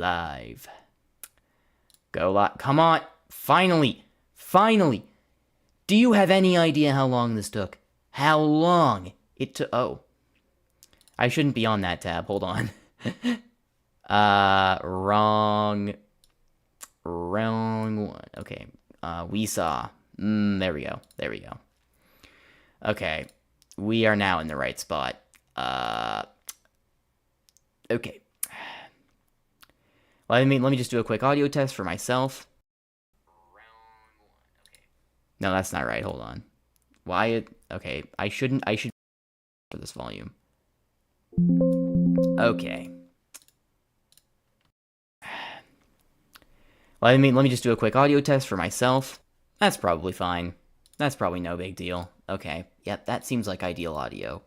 Live. Go live. Come on. Finally. Finally. Do you have any idea how long this took? How long it took? Oh. I shouldn't be on that tab. Hold on. Wrong one. Okay. We saw. There we go. There we go. Okay. We are now in the right spot. Okay. Let me just do a quick audio test for myself. No, that's not right. Hold on. Why? Okay. I should for this volume. Okay. Let me just do a quick audio test for myself. That's probably fine. That's probably no big deal. Okay. Yep, that seems like ideal audio.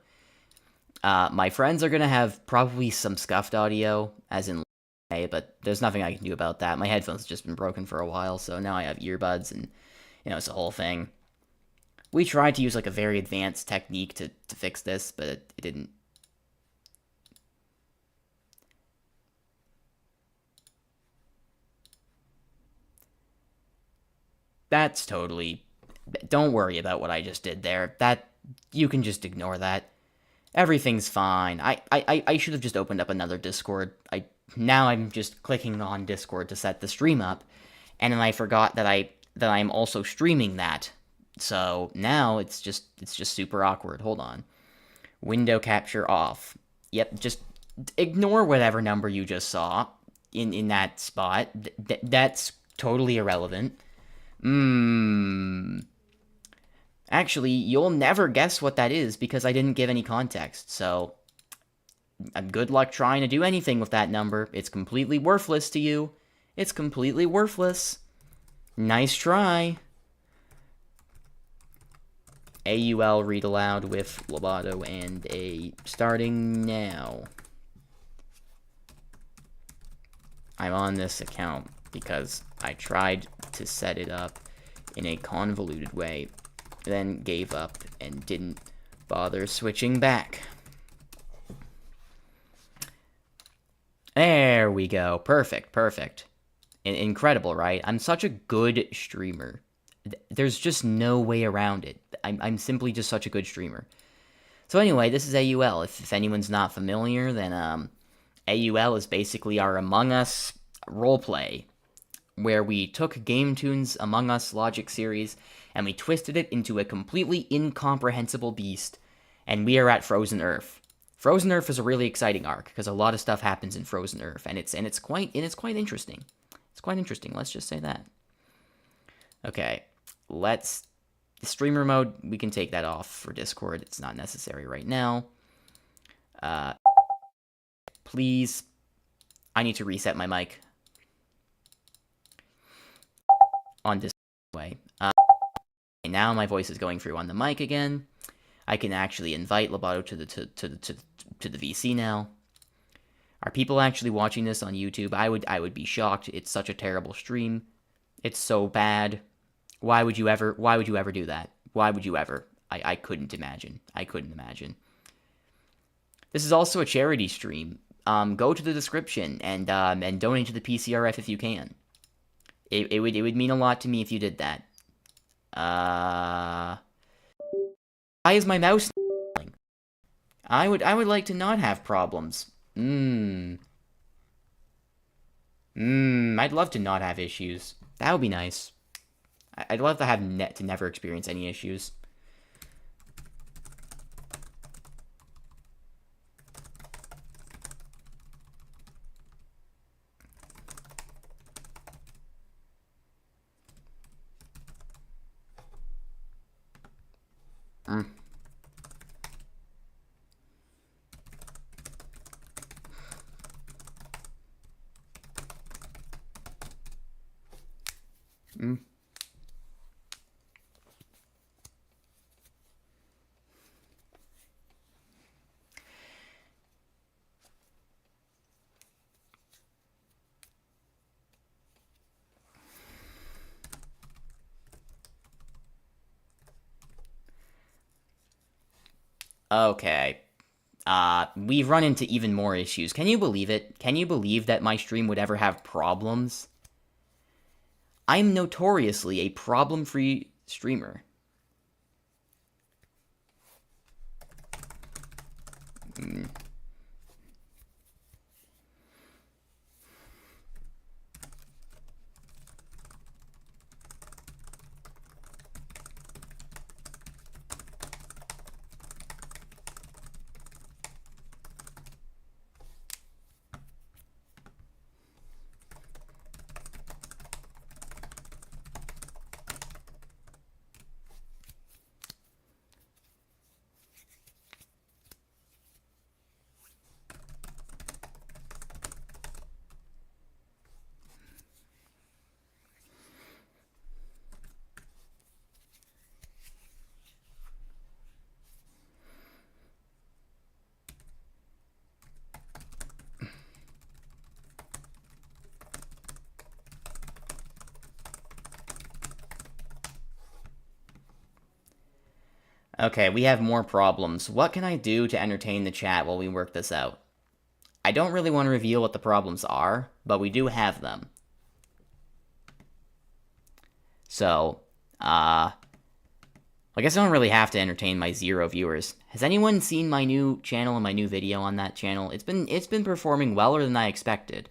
My friends are gonna have probably some scuffed audio, as in, but there's nothing I can do about that. My headphones have just been broken for a while, so now I have earbuds, and it's a whole thing. We tried to use like a very advanced technique to fix this, but it didn't. That's totally. Don't worry about what I just did there. That you can just ignore that. Everything's fine. I should have just opened up another Discord. Now I'm just clicking on Discord to set the stream up, and then I forgot that I'm also streaming that. So now it's just super awkward. Hold on. Window capture off. Yep, just ignore whatever number you just saw in that spot. That's totally irrelevant. Actually, you'll never guess what that is because I didn't give any context, so good luck trying to do anything with that number. It's completely worthless to you. It's completely worthless. Nice try. AUL read aloud with Loboto and a starting now. I'm on this account because I tried to set it up in a convoluted way, then gave up and didn't bother switching back. There we go. Perfect, perfect. Incredible, right? I'm such a good streamer. There's just no way around it. I'm simply just such a good streamer. So anyway, this is AUL. If anyone's not familiar, then AUL is basically our Among Us roleplay, where we took Game Tune's Among Us logic series and we twisted it into a completely incomprehensible beast, and we are at Frozen Earth. Frozen Earth is a really exciting arc because a lot of stuff happens in Frozen Earth, and it's quite interesting. It's quite interesting. Let's just say that. Okay, streamer mode, we can take that off for Discord. It's not necessary right now. Please, I need to reset my mic on this way. Now my voice is going through on the mic again. I can actually invite Loboto to the VC now. Are people actually watching this on YouTube? I would be shocked. It's such a terrible stream. It's so bad. Why would you ever do that? Why would you ever? I couldn't imagine. I couldn't imagine. This is also a charity stream. Go to the description and donate to the PCRF if you can. It would mean a lot to me if you did that. Why is my mouse? I would like to not have problems. I'd love to not have issues. That would be nice. I'd love to have to never experience any issues. Okay. we've run into even more issues. Can you believe it? Can you believe that my stream would ever have problems? I'm notoriously a problem-free streamer. Okay, we have more problems. What can I do to entertain the chat while we work this out? I don't really want to reveal what the problems are, but we do have them. So, I guess I don't really have to entertain my 0 viewers. Has anyone seen my new channel and my new video on that channel? It's been performing weller than I expected.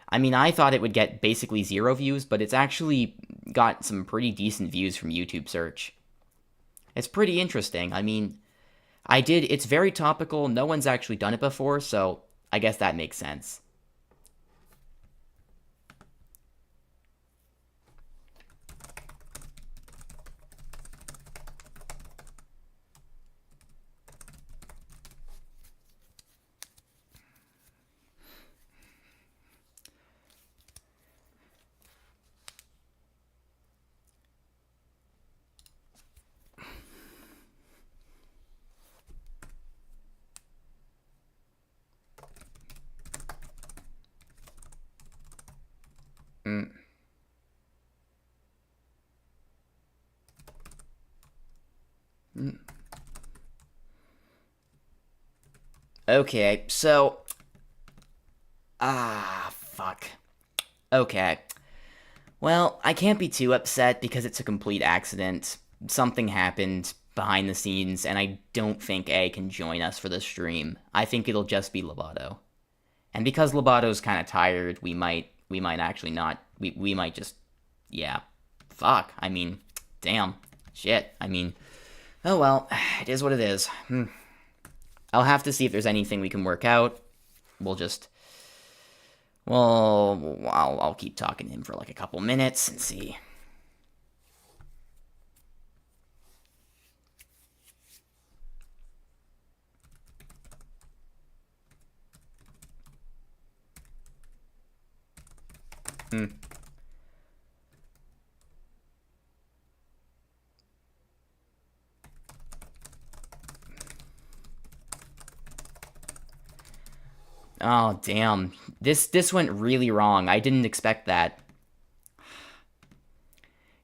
I mean, I thought it would get basically 0 views, but it's actually got some pretty decent views from YouTube search. It's pretty interesting. I mean, it's very topical. No one's actually done it before, so I guess that makes sense. Okay, so... fuck. Okay. Well, I can't be too upset because it's a complete accident. Something happened behind the scenes, and I don't think A can join us for the stream. I think it'll just be Loboto. And because Loboto's kind of tired, we might actually not... We might just... Yeah. Fuck. I mean, damn. Shit. I mean... Oh well, it is what it is. I'll have to see if there's anything we can work out. We'll just... Well, I'll keep talking to him for like a couple minutes and see. Oh, damn. This went really wrong. I didn't expect that.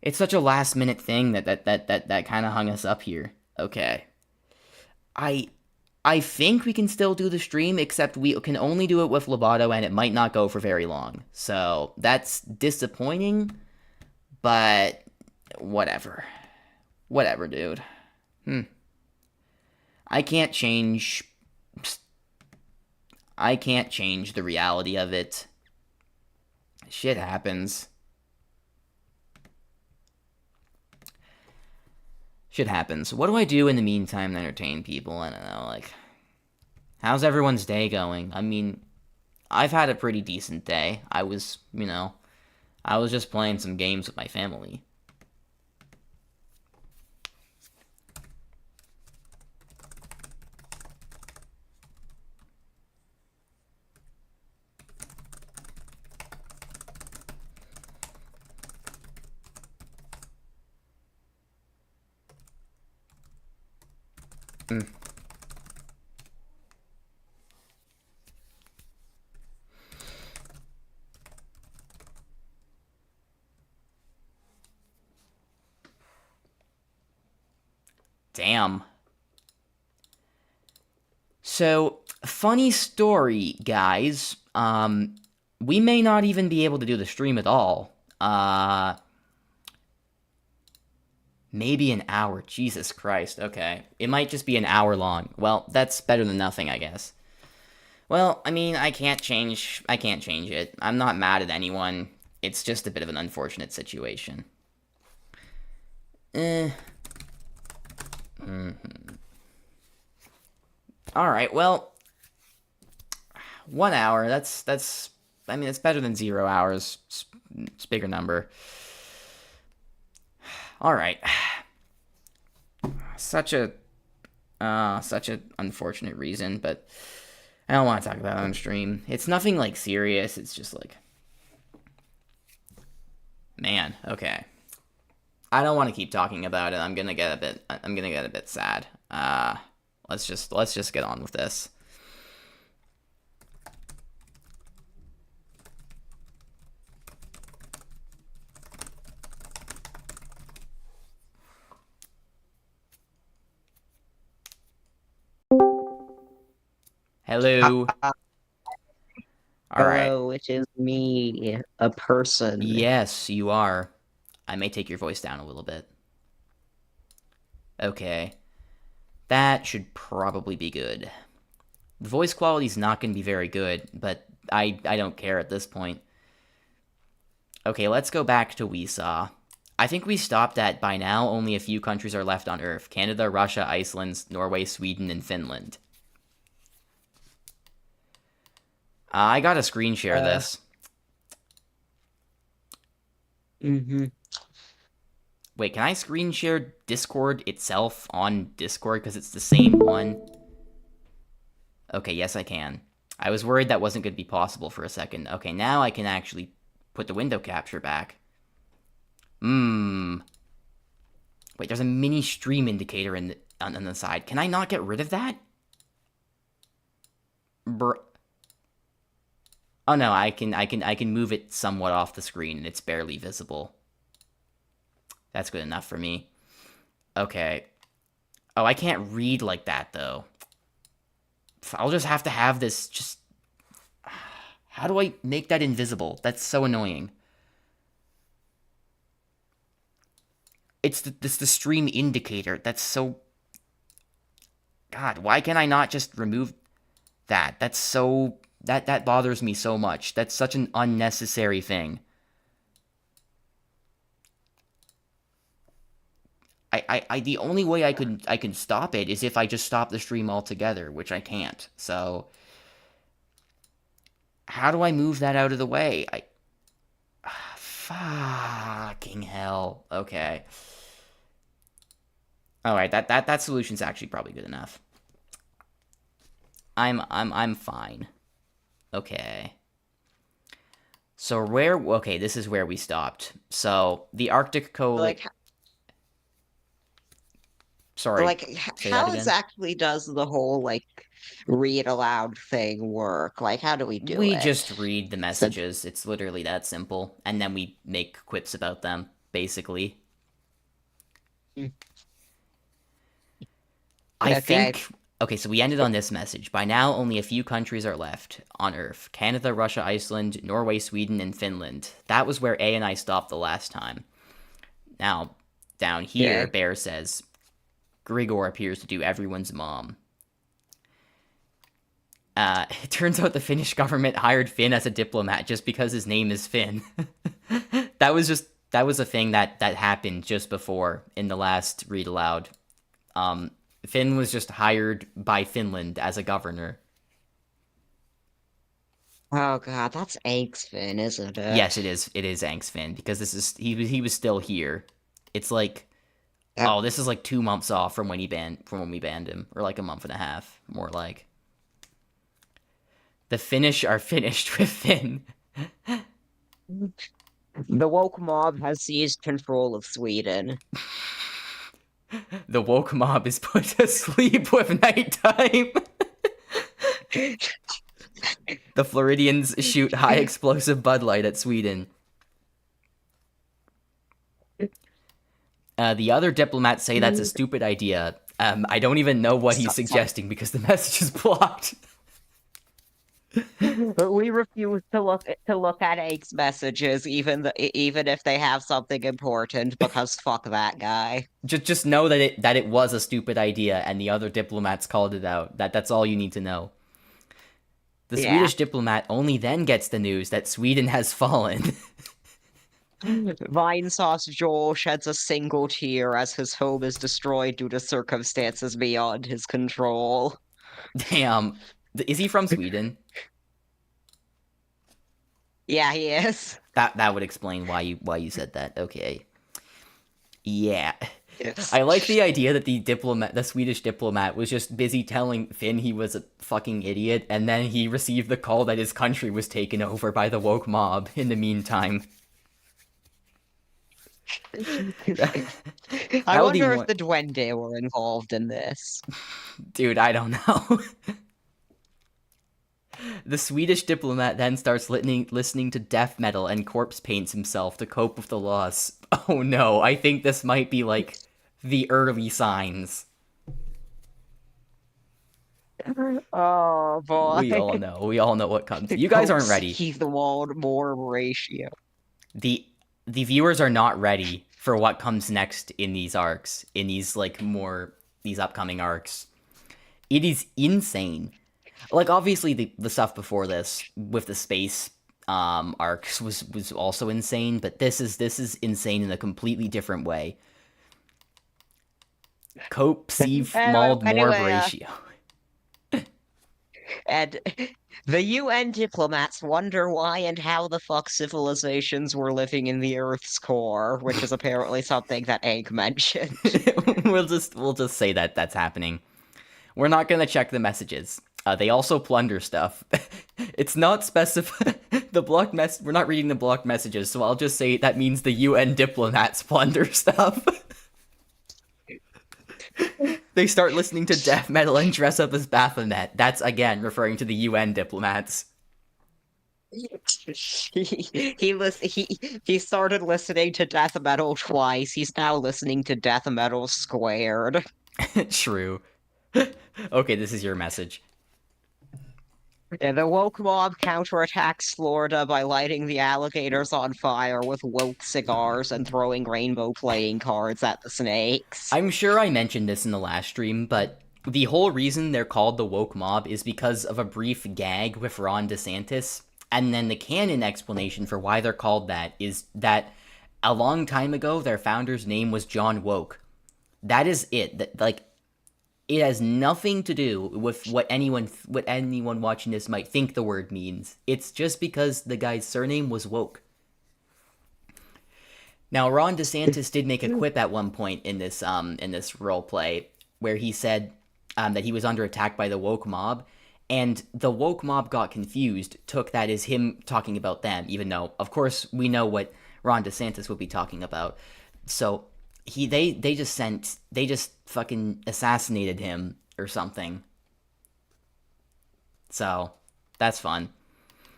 It's such a last-minute thing that kind of hung us up here. Okay. I think we can still do the stream, except we can only do it with Loboto, and it might not go for very long. So, that's disappointing, but whatever. Whatever, dude. I can't change the reality of it. Shit happens. Shit happens. What do I do in the meantime to entertain people? I don't know, like... How's everyone's day going? I mean, I've had a pretty decent day. I was just playing some games with my family. Damn. So, funny story, guys. We may not even be able to do the stream at all. Maybe an hour. Jesus Christ. Okay. It might just be an hour long. Well, that's better than nothing, I guess. Well, I mean, I can't change it. I'm not mad at anyone. It's just a bit of an unfortunate situation. Alright, well, 1 hour, I mean, it's better than 0 hours. It's a bigger number. Alright. Such an unfortunate reason, but I don't want to talk about it on stream. It's nothing, like, serious. It's just, like... Man, okay. I don't want to keep talking about it. I'm gonna get a bit sad. Let's just get on with this. Hello. All right. Hello, it is me, a person. Yes, you are. I may take your voice down a little bit. Okay. That should probably be good. The voice quality's not going to be very good, but I don't care at this point. Okay, let's go back to We Saw. I think we stopped at, by now, only a few countries are left on Earth. Canada, Russia, Iceland, Norway, Sweden, and Finland. I gotta screen share this. Wait, can I screen share Discord itself on Discord? Because it's the same one. Okay, yes I can. I was worried that wasn't going to be possible for a second. Okay, now I can actually put the window capture back. Wait, there's a mini stream indicator on the side. Can I not get rid of that? Oh no, I can move it somewhat off the screen and it's barely visible. That's good enough for me. Okay. Oh, I can't read like that though. I'll just have to have this just... How do I make that invisible? That's so annoying. It's the stream indicator. That's so... God, why can I not just remove that? That's so... That bothers me so much. That's such an unnecessary thing. The only way I can stop it is if I just stop the stream altogether, which I can't. So how do I move that out of the way? Fucking hell. Okay. All right, that solution's actually probably good enough. I'm fine. Okay. So okay, this is where we stopped. So the Arctic Coalition. Sorry. Like, how exactly does the whole, like, read aloud thing work? Like, how do we do it? We just read the messages. It's literally that simple. And then we make quips about them, basically. I think... Okay, so we ended on this message. By now, only a few countries are left on Earth. Canada, Russia, Iceland, Norway, Sweden, and Finland. That was where A and I stopped the last time. Now, down here, Bear says... Grigor appears to do everyone's mom. It turns out the Finnish government hired Finn as a diplomat just because his name is Finn. That was a thing that happened just before in the last read aloud. Finn was just hired by Finland as a governor. Oh god, that's Angst Finn, isn't it? Yes, it is. It is Angst Finn because he was still here. It's like... Oh, this is like 2 months off from when we banned him, or like a month and a half, more like. The Finnish are finished with Finn. The woke mob has seized control of Sweden. The woke mob is put to sleep with nighttime. The Floridians shoot high explosive Bud Light at Sweden. The other diplomats say that's a stupid idea. I don't even know what he's So- suggesting because the message is blocked. But we refuse to look at Ake's messages, even if they have something important, because fuck that guy. Just know that it was a stupid idea, and the other diplomats called it out. That's all you need to know. The Yeah. Swedish diplomat only then gets the news that Sweden has fallen. Vinesauce Joel sheds a single tear as his home is destroyed due to circumstances beyond his control. Damn, is he from Sweden? Yeah, he is. That would explain why you said that. Okay. Yeah. Yes. I like the idea that the Swedish diplomat, was just busy telling Finn he was a fucking idiot, and then he received the call that his country was taken over by the woke mob in the meantime. I would be wonder more- if the Duende were involved in this. Dude, I don't know. The Swedish diplomat then starts listening to death metal and corpse paints himself to cope with the loss. Oh no, I think this might be like the early signs. Oh boy. We all know what comes. You guys aren't ready. Keep the wall more ratio. The viewers are not ready for what comes next in these arcs, in these these upcoming arcs. It is insane. Like, obviously the stuff before this with the space arcs was also insane, but this is insane in a completely different way. Cope, sieve, mauled, morb ratio. And the UN diplomats wonder why and how the fuck civilizations were living in the Earth's core, which is apparently something that Hank mentioned. we'll just say that that's happening. We're not gonna check the messages. They also plunder stuff. It's not specified. We're not reading the blocked messages, so I'll just say that means the UN diplomats plunder stuff. They start listening to death metal and dress up as Baphomet. That's, again, referring to the UN diplomats. He started listening to death metal twice. He's now listening to death metal squared. True. Okay, this is your message. Yeah, the woke mob counterattacks Florida by lighting the alligators on fire with woke cigars and throwing rainbow playing cards at the snakes. I'm sure I mentioned this in the last stream, but the whole reason they're called the woke mob is because of a brief gag with Ron DeSantis, and then the canon explanation for why they're called that is that a long time ago their founder's name was John Woke. That is it. It has nothing to do with what anyone watching this might think the word means. It's just because the guy's surname was Woke. Now, Ron DeSantis did make a quip at one point in this roleplay where he said that he was under attack by the woke mob, and the woke mob got confused, took that as him talking about them, even though, of course, we know what Ron DeSantis would be talking about. So they just fucking assassinated him or something. So that's fun.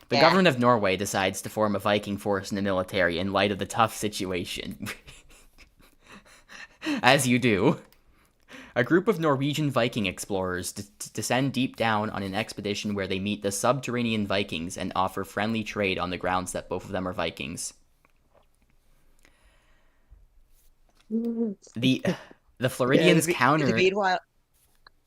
The government of Norway decides to form a Viking force in the military in light of the tough situation. As you do. A group of Norwegian Viking explorers descend deep down on an expedition where they meet the subterranean Vikings and offer friendly trade on the grounds that both of them are Vikings. The Floridians counter... Meanwhile,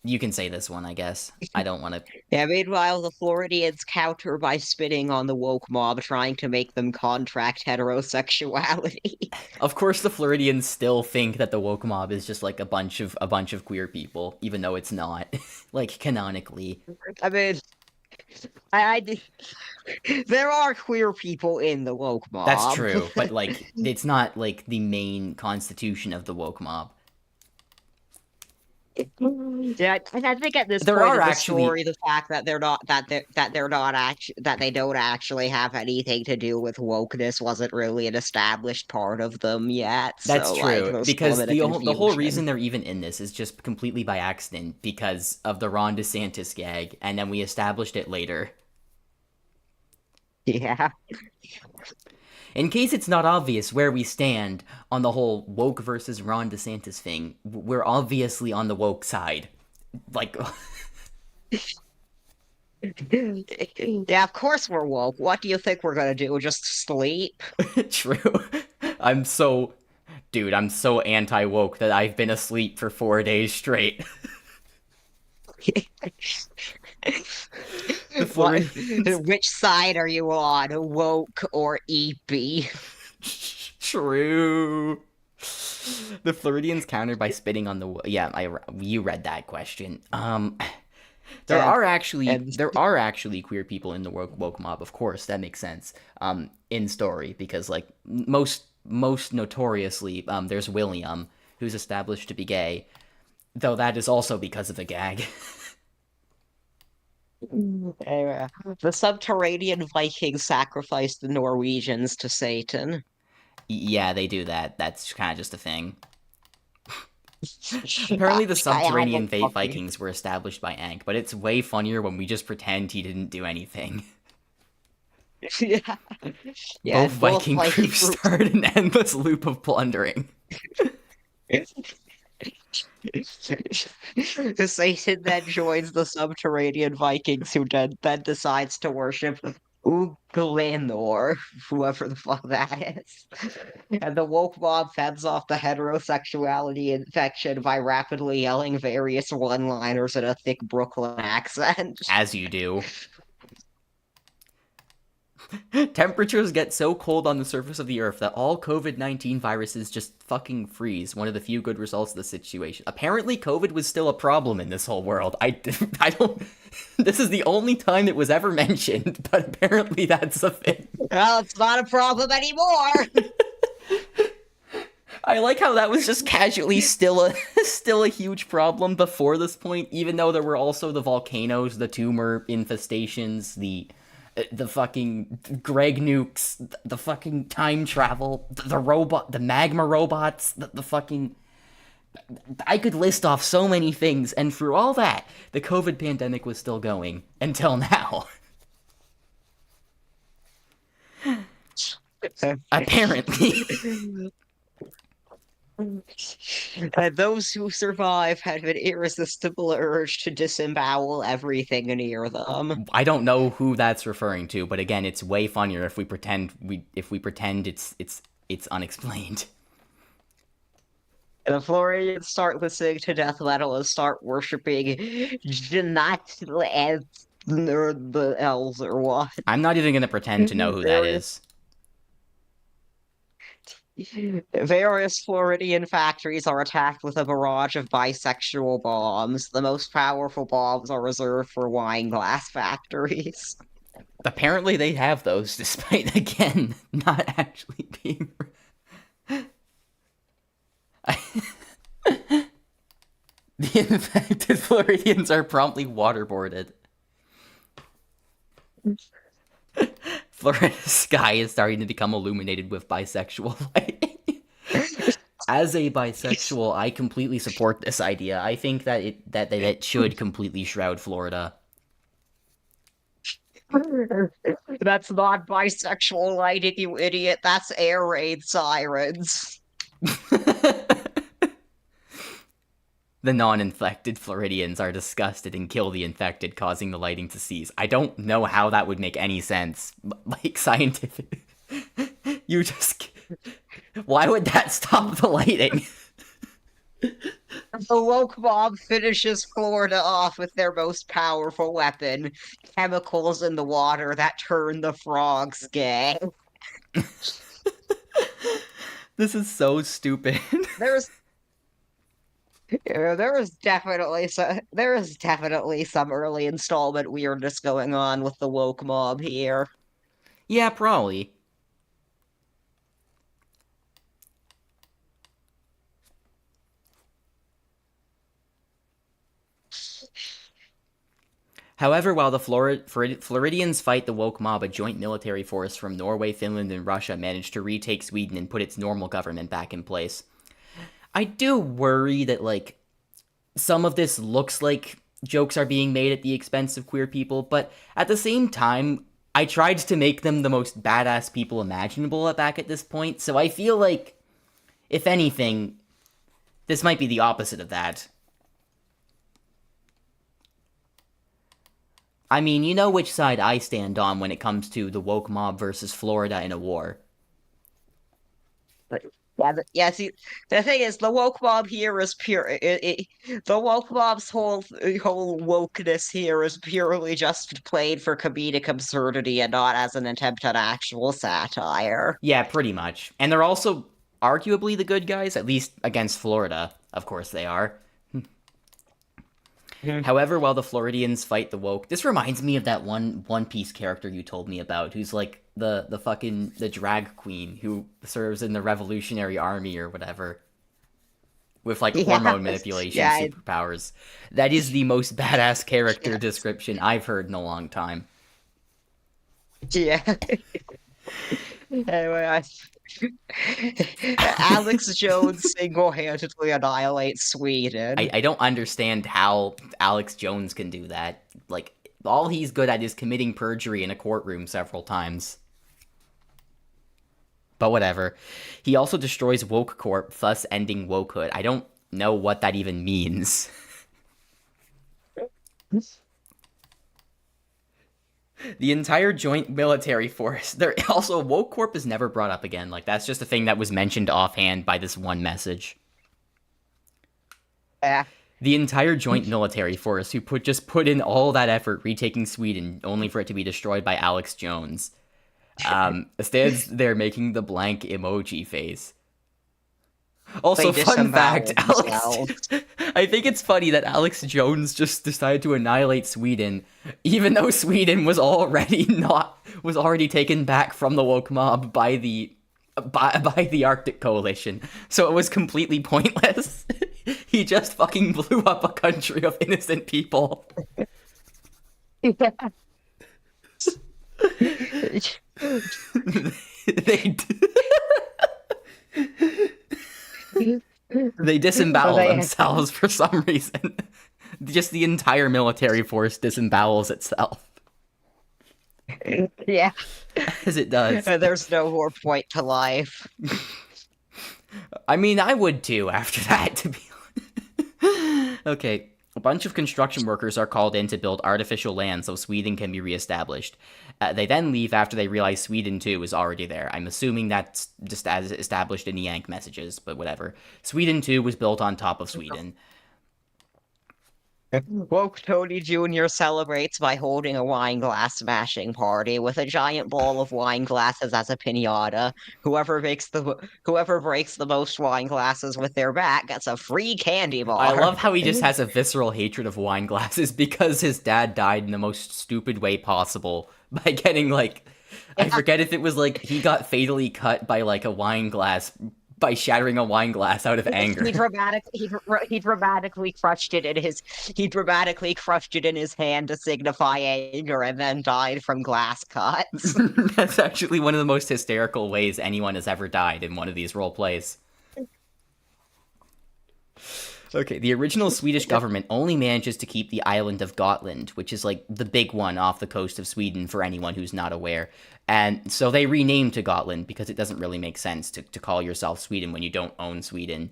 You can say this one, I guess. I don't want to... meanwhile, the Floridians counter by spitting on the woke mob, trying to make them contract heterosexuality. Of course, the Floridians still think that the woke mob is just like a bunch of queer people, even though it's not, like, canonically. I mean, there are queer people in the woke mob. That's true, but like, it's not like the main constitution of the woke mob. Yeah, I think at this There point are in the actually- story, the fact that they don't actually have anything to do with wokeness wasn't really an established part of them yet. That's so, true, there's because still a bit of the whole confusion. reason they're even in this is just completely by accident because of the Ron DeSantis gag, and then we established it later. Yeah. In case it's not obvious where we stand on the whole woke versus Ron DeSantis thing, we're obviously on the woke side. Like, Yeah, of course we're woke. What do you think we're gonna do? Just sleep? true. I'm so, dude, I'm so anti woke that I've been asleep for 4 days straight. The What? Floridians. Which side are you on, woke or EP? True. The Floridians counter by spitting on the. Yeah, you read that question. There And are actually and there are actually queer people in the woke mob. Of course, that makes sense. In story because like most notoriously, there's William who's established to be gay, though that is also because of the gag. the subterranean Vikings sacrificed the Norwegians to Satan. Yeah, they do that. That's kind of just a thing. Apparently, the I subterranean don't fucking Vikings were established by Ankh, but it's way funnier when we just pretend he didn't do anything. yeah. Yeah, Both and both Viking Viking groups groups. started an endless loop of plundering. Satan then joins the subterranean Vikings, who then decides to worship Uglanor, whoever the fuck that is. And the woke mob fends off the heterosexuality infection by rapidly yelling various one-liners in a thick Brooklyn accent. As you do. Temperatures get so cold on the surface of the Earth that all COVID-19 viruses just fucking freeze. One of the few good results of the situation. Apparently, COVID was still a problem in this whole world. I don't. This is the only time it was ever mentioned, but apparently that's a thing. Well, it's not a problem anymore. I like how that was just casually still a huge problem before this point, even though there were also the volcanoes, the tumor infestations, the fucking Greg nukes, the fucking time travel, the magma robots, the fucking. I could list off so many things, and through all that, the COVID pandemic was still going until now. Apparently. And those who survive have an irresistible urge to disembowel everything near them. I don't know who that's referring to, but again, it's way funnier if we pretend it's unexplained. And the Floridians start listening to death metal and start worshiping Janat and the elves or what. I'm not even gonna pretend to know who that is. Various Floridian factories are attacked with a barrage of bisexual bombs. The most powerful bombs are reserved for wine glass factories. Apparently, they have those, despite again not actually being. The infected Floridians are promptly waterboarded. Florida's sky is starting to become illuminated with bisexual lighting. As a bisexual, I completely support this idea. I think that it should completely shroud Florida. That's not bisexual lighting, you idiot. That's air raid sirens. The non-infected Floridians are disgusted and kill the infected, causing the lighting to cease. I don't know how that would make any sense. Like, scientific. You just. Why would that stop the lighting? The woke mob finishes Florida off with their most powerful weapon, chemicals in the water that turn the frogs gay. This is so stupid. There's there is definitely some early installment weirdness going on with the woke mob here. Yeah, probably. However, while the Floridians fight the woke mob, a joint military force from Norway, Finland, and Russia managed to retake Sweden and put its normal government back in place. I do worry that, like, some of this looks like jokes are being made at the expense of queer people, but at the same time, I tried to make them the most badass people imaginable back at this point, so I feel like, if anything, this might be the opposite of that. I mean, you know which side I stand on when it comes to the woke mob versus Florida in a war. Yeah, see, the thing is, the woke mob here is pure. The woke mob's whole wokeness here is purely just played for comedic absurdity and not as an attempt at actual satire. Yeah, pretty much. And they're also arguably the good guys, at least against Florida. Of course they are. However, while the Floridians fight the woke, this reminds me of that One Piece character you told me about, who's like the drag queen who serves in the Revolutionary Army or whatever, with like hormone manipulation superpowers. That is the most badass character description I've heard in a long time. Yeah. Anyway, Alex Jones single-handedly annihilates Sweden. I don't understand how Alex Jones can do that. Like, all he's good at is committing perjury in a courtroom several times. But whatever. He also destroys Woke Corp, thus ending wokehood. I don't know what that even means. The entire joint military force. There also, Woke Corp is never brought up again. Like, that's just a thing that was mentioned offhand by this one message. Yeah. The entire joint military force who just put in all that effort retaking Sweden only for it to be destroyed by Alex Jones. Stands there making the blank emoji face. Also, fun fact, I think it's funny that Alex Jones just decided to annihilate Sweden, even though Sweden was already taken back from the woke mob by the Arctic Coalition, so it was completely pointless. He just fucking blew up a country of innocent people. Yeah. They disembowel themselves for some reason. Just the entire military force disembowels itself. Yeah. As it does. There's no more point to life. I mean, I would too after that, to be honest. Okay. A bunch of construction workers are called in to build artificial land so Sweden can be reestablished. They then leave after they realize Sweden too is already there. I'm assuming that's just as established in the Yank messages, but whatever. Sweden too was built on top of Sweden. Woke Tony Jr. celebrates by holding a wine glass smashing party with a giant ball of wine glasses as a piñata. Whoever breaks the most wine glasses with their bat gets a free candy bar. I love how he just has a visceral hatred of wine glasses because his dad died in the most stupid way possible by getting like, I forget if it was like he got fatally cut by like a wine glass by shattering a wine glass out of anger. He dramatically crushed it in his hand to signify anger, and then died from glass cuts. That's actually one of the most hysterical ways anyone has ever died in one of these role plays. Okay, the original Swedish government only manages to keep the island of Gotland, which is like the big one off the coast of Sweden for anyone who's not aware. And so they renamed to Gotland because it doesn't really make sense to call yourself Sweden when you don't own Sweden.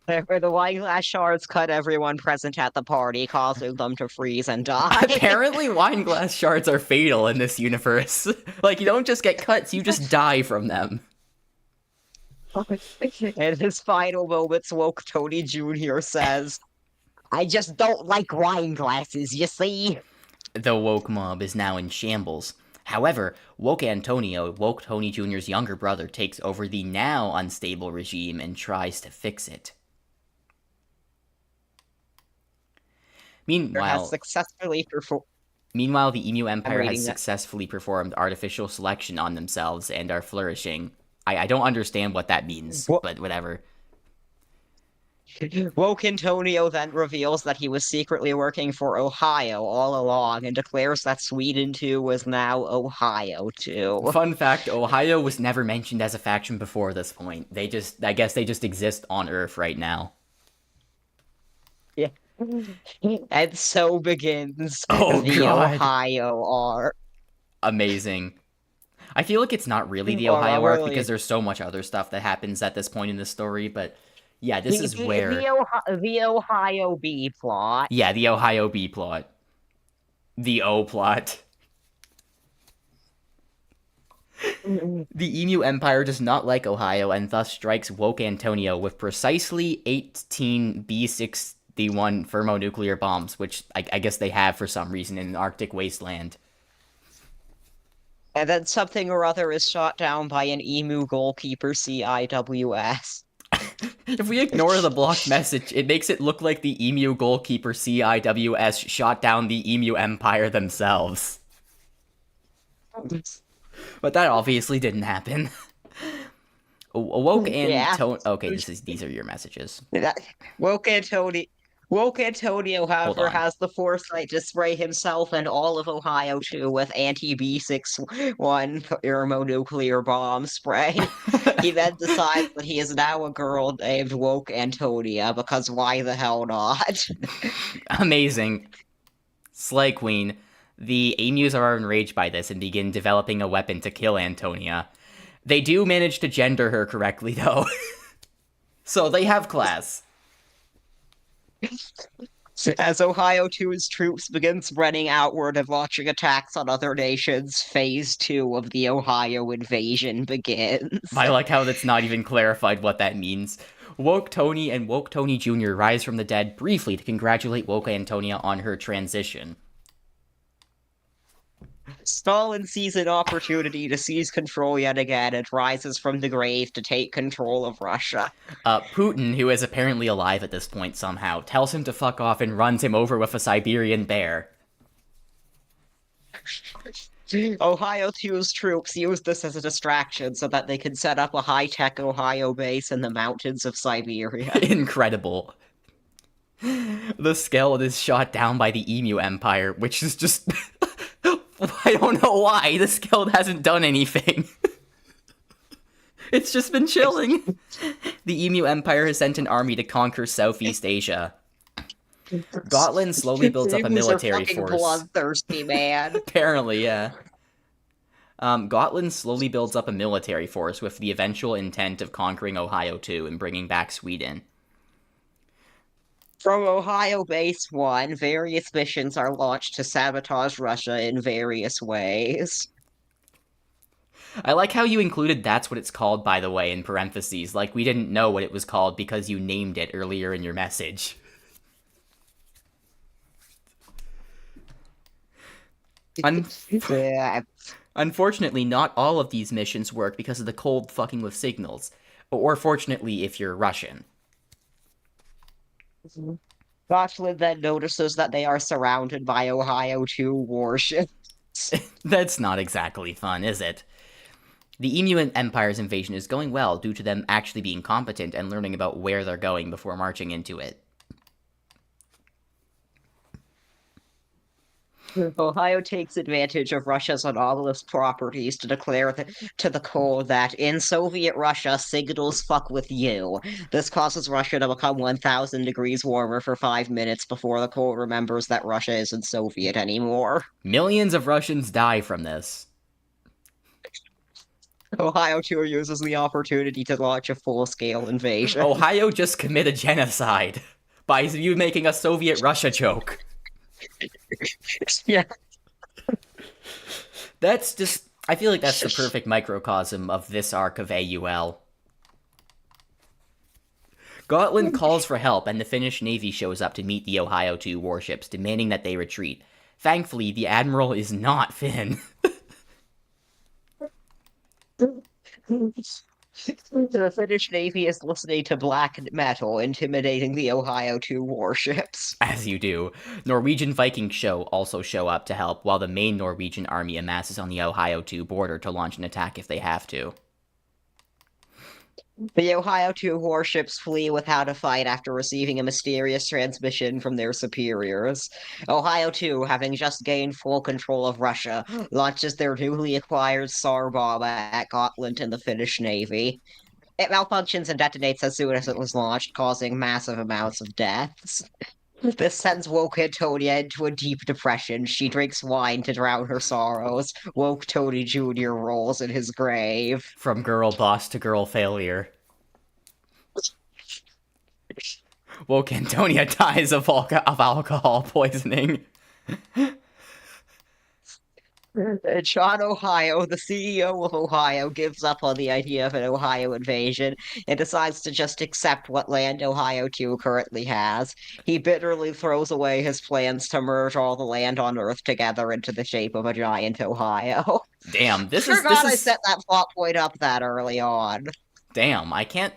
Where the wine glass shards cut everyone present at the party, causing them to freeze and die. Apparently wine glass shards are fatal in this universe. Like, you don't just get cuts, you just die from them. In his final moments, Woke Tony Jr. says, "I just don't like wine glasses, you see?" The woke mob is now in shambles. However, Woke Antonio, Woke Tony Jr.'s younger brother, takes over the now unstable regime and tries to fix it. Meanwhile, the Emu Empire has successfully performed artificial selection on themselves and are flourishing. I don't understand what that means, but whatever. Woke Antonio then reveals that he was secretly working for Ohio all along and declares that Sweden too was now Ohio too. Fun fact, Ohio was never mentioned as a faction before this point. I guess they just exist on Earth right now. Yeah. And so begins Oh the god. Ohio arc. Amazing. I feel like it's not really the Or Ohio arc because really, there's so much other stuff that happens at this point in the story, but yeah, this the, is the, where. the, the Ohio B plot. Yeah, the Ohio B plot. The O plot. The Emu Empire does not like Ohio and thus strikes Woke Antonio with precisely 18 B-61 thermonuclear bombs, which I guess they have for some reason in an Arctic wasteland. And then something or other is shot down by an emu goalkeeper CIWS. If we ignore the blocked message, it makes it look like the Emu goalkeeper CIWS shot down the Emu Empire themselves. But that obviously didn't happen. Woke Yeah. Antonio. Okay, these are your messages. That- Woke Antonio. Woke Antonio, Hold however, on. has the foresight to spray himself and all of Ohio too with anti-B61 thermonuclear bomb spray. He then decides that he is now a girl named Woke Antonia, because why the hell not? Amazing. Slay Queen. The emus are enraged by this and begin developing a weapon to kill Antonia. They do manage to gender her correctly, though. So they have class. As Ohio 2's troops begin spreading outward and launching attacks on other nations, phase 2 of the Ohio invasion begins. I like how that's not even clarified what that means. Woke Tony and Woke Tony Jr. rise from the dead briefly to congratulate Woke Antonia on her transition. Stalin sees an opportunity to seize control yet again and rises from the grave to take control of Russia. Putin, who is apparently alive at this point somehow, tells him to fuck off and runs him over with a Siberian bear. Ohio 2's troops use this as a distraction so that they can set up a high-tech Ohio base in the mountains of Siberia. Incredible. The skeleton is shot down by the Emu Empire, which is just... I don't know why. The skeleton hasn't done anything. It's just been chilling. The Emu Empire has sent an army to conquer Southeast Asia. Gotland slowly builds up a Emus are military fucking force. bloodthirsty, man. Apparently, yeah. Gotland slowly builds up a military force with the eventual intent of conquering Ohio too and bringing back Sweden. From Ohio Base 1, various missions are launched to sabotage Russia in various ways. I like how you included "that's what it's called," by the way, in parentheses, like we didn't know what it was called because you named it earlier in your message. Yeah. Unfortunately, not all of these missions work because of the cold fucking with signals. Or fortunately, if you're Russian. Gotland then notices that they are surrounded by Ohio 2 warships. That's not exactly fun, is it? The Emu Empire's invasion is going well due to them actually being competent and learning about where they're going before marching into it. Ohio takes advantage of Russia's anomalous properties to declare to the Cold that in Soviet Russia, signals fuck with you. This causes Russia to become 1,000 degrees warmer for 5 minutes before the Cold remembers that Russia isn't Soviet anymore. Millions of Russians die from this. Ohio 2 uses the opportunity to launch a full-scale invasion. Ohio just committed genocide by you making a Soviet Russia joke. Yeah. That's just... I feel like that's the perfect microcosm of this arc of AUL. Gotland calls for help, and the Finnish Navy shows up to meet the Ohio 2 warships, demanding that they retreat. Thankfully, the Admiral is not Finn. The Finnish Navy is listening to black metal, intimidating the Ohio 2 warships. As you do. Norwegian Vikings also show up to help, while the main Norwegian army amasses on the Ohio 2 border to launch an attack if they have to. The Ohio 2 warships flee without a fight after receiving a mysterious transmission from their superiors. Ohio 2, having just gained full control of Russia, launches their newly acquired Tsar bomb at Gotland and the Finnish Navy. It malfunctions and detonates as soon as it was launched, causing massive amounts of deaths. This sends woke Antonia into a deep depression. She drinks wine to drown her sorrows. Woke Tony Jr. rolls in his grave. From girl boss to girl failure. Woke Antonia dies of alcohol poisoning. John Ohio, the CEO of Ohio, gives up on the idea of an Ohio invasion and decides to just accept what land Ohio 2 currently has. He bitterly throws away his plans to merge all the land on Earth together into the shape of a giant Ohio. Damn, this Forgot I is set that plot point up that early on. damn. I can't.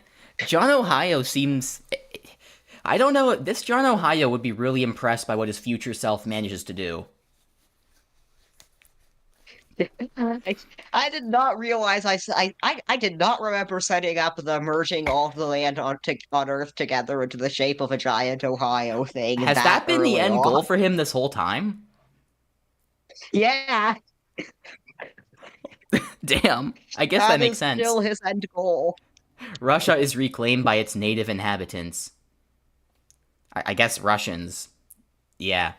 John Ohio seems. I don't know. This John Ohio would be really impressed by what his future self manages to do. I did not realize I did not remember setting up the merging all of the land on Earth together into the shape of a giant Ohio thing Has that that been the early end on. goal for him this whole time? Yeah, Damn. I guess that that makes is sense. still his end goal. Russia is reclaimed by its native inhabitants. I guess Russians. Yeah.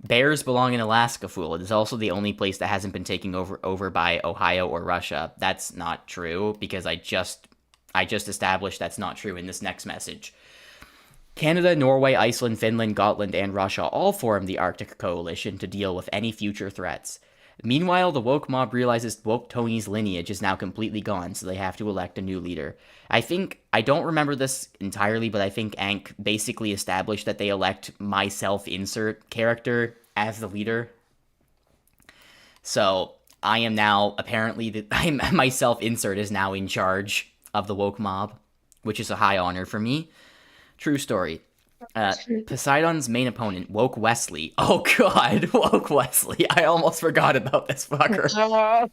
Bears belong in Alaska, fool. It is also the only place that hasn't been taken over by Ohio or Russia. That's not true because I just established that's not true in this next message. Canada, Norway, Iceland, Finland, Gotland, and Russia all form the Arctic Coalition to deal with any future threats. Meanwhile, the woke mob realizes woke Tony's lineage is now completely gone, so they have to elect a new leader. I don't remember this entirely, but I think Ankh basically established that they elect my self-insert character as the leader. So I am now apparently my self-insert is now in charge of the woke mob, which is a high honor for me. True story. Poseidon's main opponent, Woke Wesley. Oh god, Woke Wesley. I almost forgot about this fucker.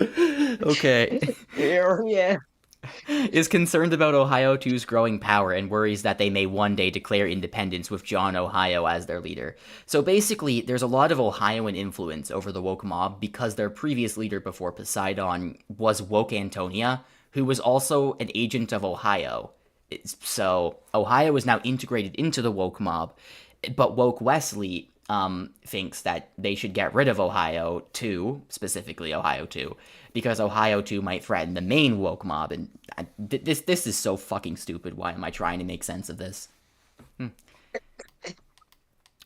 Okay. Yeah. Is concerned about Ohio 2's growing power and worries that they may one day declare independence with John Ohio as their leader. So basically, there's a lot of Ohioan influence over the woke mob because their previous leader before Poseidon was Woke Antonia, who was also an agent of Ohio. So Ohio is now integrated into the woke mob, but Woke Wesley thinks that they should get rid of Ohio 2, specifically Ohio 2, because Ohio 2 might threaten the main woke mob, and this is so fucking stupid. Why am I trying to make sense of this?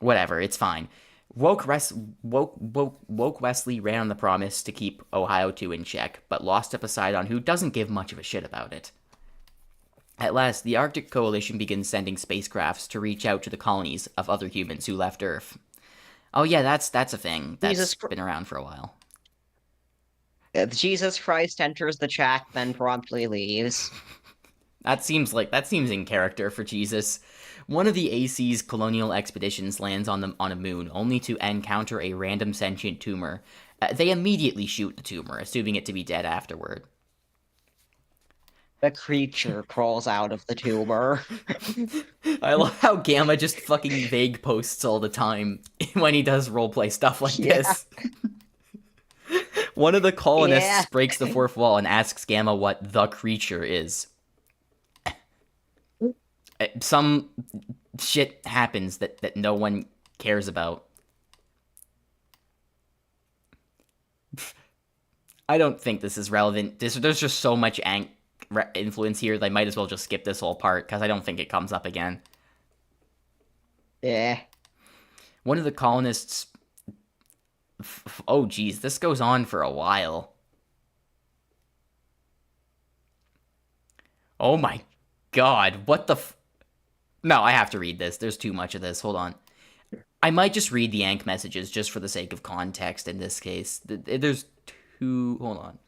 Whatever, it's fine. Woke Wesley ran on the promise to keep Ohio 2 in check, but lost to Poseidon, who doesn't give much of a shit about it. At last, the Arctic Coalition begins sending spacecrafts to reach out to the colonies of other humans who left Earth. Oh yeah, that's a thing that's been around for a while. Jesus Christ enters the chat, then promptly leaves. That seems in character for Jesus. One of the AC's colonial expeditions lands on a moon, only to encounter a random sentient tumor. They immediately shoot the tumor, assuming it to be dead afterward. The creature crawls out of the tumor. I love how Gamma just fucking vague posts all the time when he does roleplay stuff like this. One of the colonists breaks the fourth wall and asks Gamma what the creature is. Some shit happens that no one cares about. I don't think this is relevant. There's just so much influence here, they might as well just skip this whole part, because I don't think it comes up again. Yeah. One of the colonists... Oh, geez, this goes on for a while. Oh my god, what the No, I have to read this. There's too much of this. Hold on. I might just read the Ankh messages, just for the sake of context in this case. There's two... Hold on.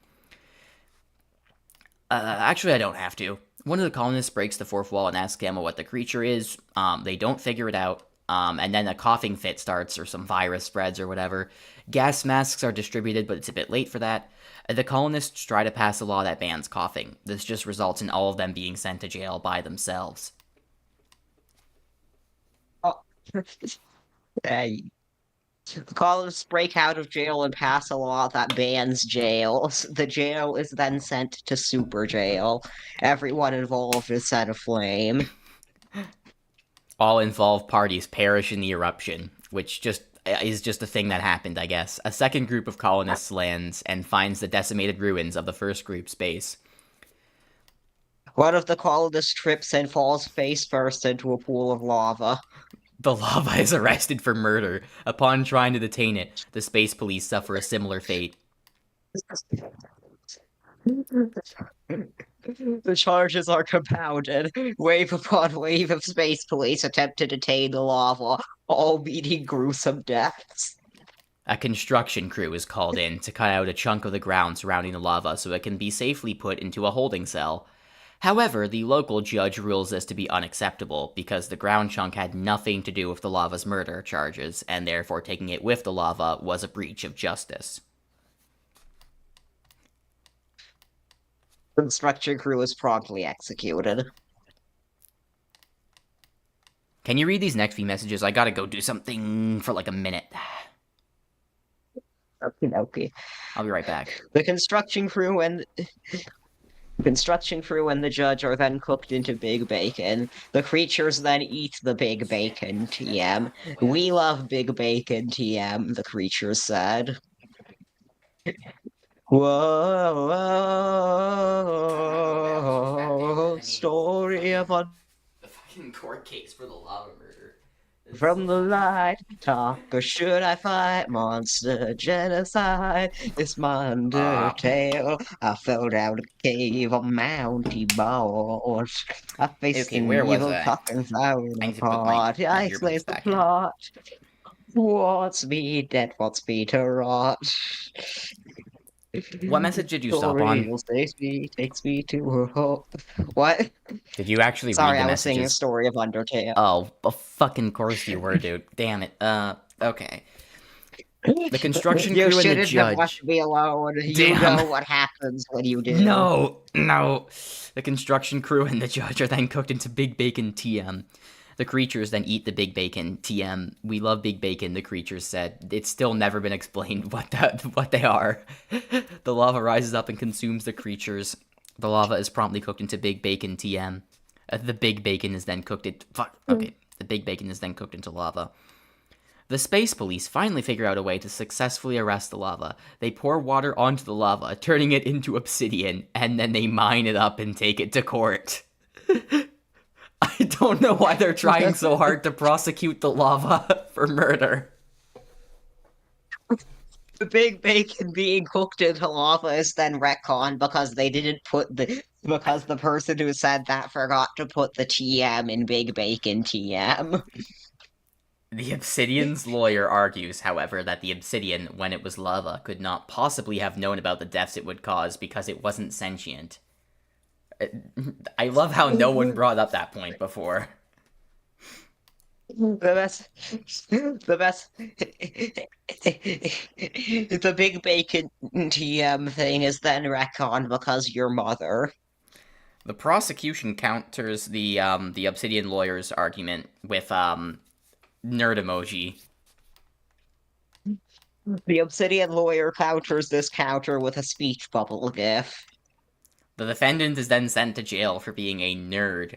Actually, I don't have to. One of the colonists breaks the fourth wall and asks Gamma what the creature is. They don't figure it out. And then a coughing fit starts, or some virus spreads, or whatever. Gas masks are distributed, but it's a bit late for that. The colonists try to pass a law that bans coughing. This just results in all of them being sent to jail by themselves. Oh. The colonists break out of jail and pass a law that bans jails. The jail is then sent to super jail. Everyone involved is set aflame. All involved parties perish in the eruption, which just is just a thing that happened, I guess. A second group of colonists lands and finds the decimated ruins of the first group's base. One of the colonists trips and falls face first into a pool of lava. The lava is arrested for murder. Upon trying to detain it, the space police suffer a similar fate. The charges are compounded. Wave upon wave of space police attempt to detain the lava, all meeting gruesome deaths. A construction crew is called in to cut out a chunk of the ground surrounding the lava so it can be safely put into a holding cell. However, the local judge rules this to be unacceptable because the ground chunk had nothing to do with the lava's murder charges, and therefore taking it with the lava was a breach of justice. The construction crew is promptly executed. Can you read these next few messages? I gotta go do something for like a minute. Okay. I'll be right back. The construction crew and the judge are then cooked into big bacon. The creatures then eat the big bacon, TM. We love big bacon, TM, the creatures said. Whoa, story of a The fucking court case for the lava murder. from the light, talk or should I fight? Monster genocide, it's my undertale. I fell down a cave on Mounty Balls. I faced Okay, an where was evil I? talking flower I need to put my apart. I earbuds explained the back in. plot. Wants me dead, wants me to rot. What message did you stop on? Takes me to her home. What? Did you actually read Sorry, the I was singing messages? Story of Undertale. Oh, fucking course you were, dude. Damn it. Okay. The construction You crew and the shouldn't have judge. left me alone. You Damn. know what happens when you do. No. The construction crew and the judge are then cooked into big bacon TM. The creatures then eat the big bacon TM. We love big bacon, the creatures said. It's still never been explained what they are. The lava rises up and consumes the creatures. The lava is promptly cooked into big bacon TM. The big bacon is then cooked into... Okay. The big bacon is then cooked into lava. The space police finally figure out a way to successfully arrest the lava. They pour water onto the lava, turning it into obsidian, and then they mine it up and take it to court. I don't know why they're trying so hard to prosecute the lava for murder. The big bacon being cooked into lava is then retconned because they didn't put because the person who said that forgot to put the TM in big bacon TM. The obsidian's lawyer argues, however, that the obsidian, when it was lava, could not possibly have known about the deaths it would cause because it wasn't sentient. I love how no one brought up that point before. The best, the big bacon TM thing is then retconned because your mother. The prosecution counters the obsidian lawyer's argument with nerd emoji. The obsidian lawyer counters this counter with a speech bubble gif. The defendant is then sent to jail for being a nerd.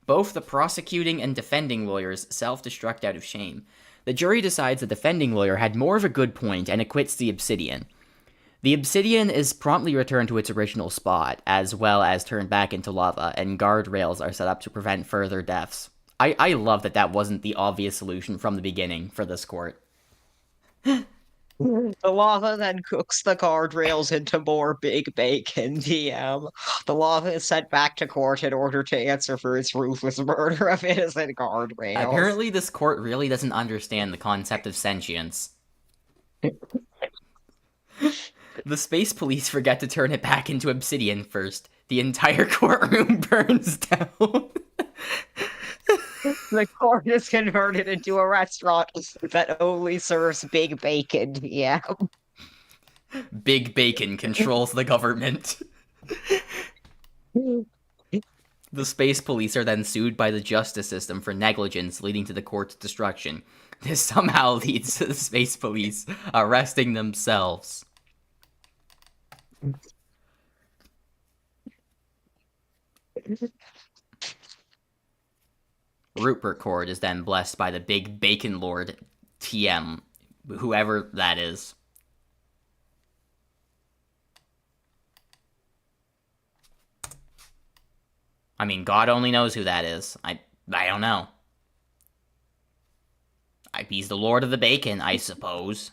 Both the prosecuting and defending lawyers self-destruct out of shame. The jury decides the defending lawyer had more of a good point and acquits the obsidian. The obsidian is promptly returned to its original spot, as well as turned back into lava, and guardrails are set up to prevent further deaths. I love that wasn't the obvious solution from the beginning for this court. The lava then cooks the guardrails into more big bacon TM. The lava is sent back to court in order to answer for its ruthless murder of innocent guardrails. Apparently this court really doesn't understand the concept of sentience. The space police forget to turn it back into obsidian first. The entire courtroom burns down. The court is converted into a restaurant that only serves big bacon. Yeah. Big Bacon controls the government. The space police are then sued by the justice system for negligence, leading to the court's destruction. This somehow leads to the space police arresting themselves. Rupert cord is then blessed by the big bacon lord TM, whoever that is. I mean, God only knows who that is. I don't know. He's the Lord of the Bacon, I suppose.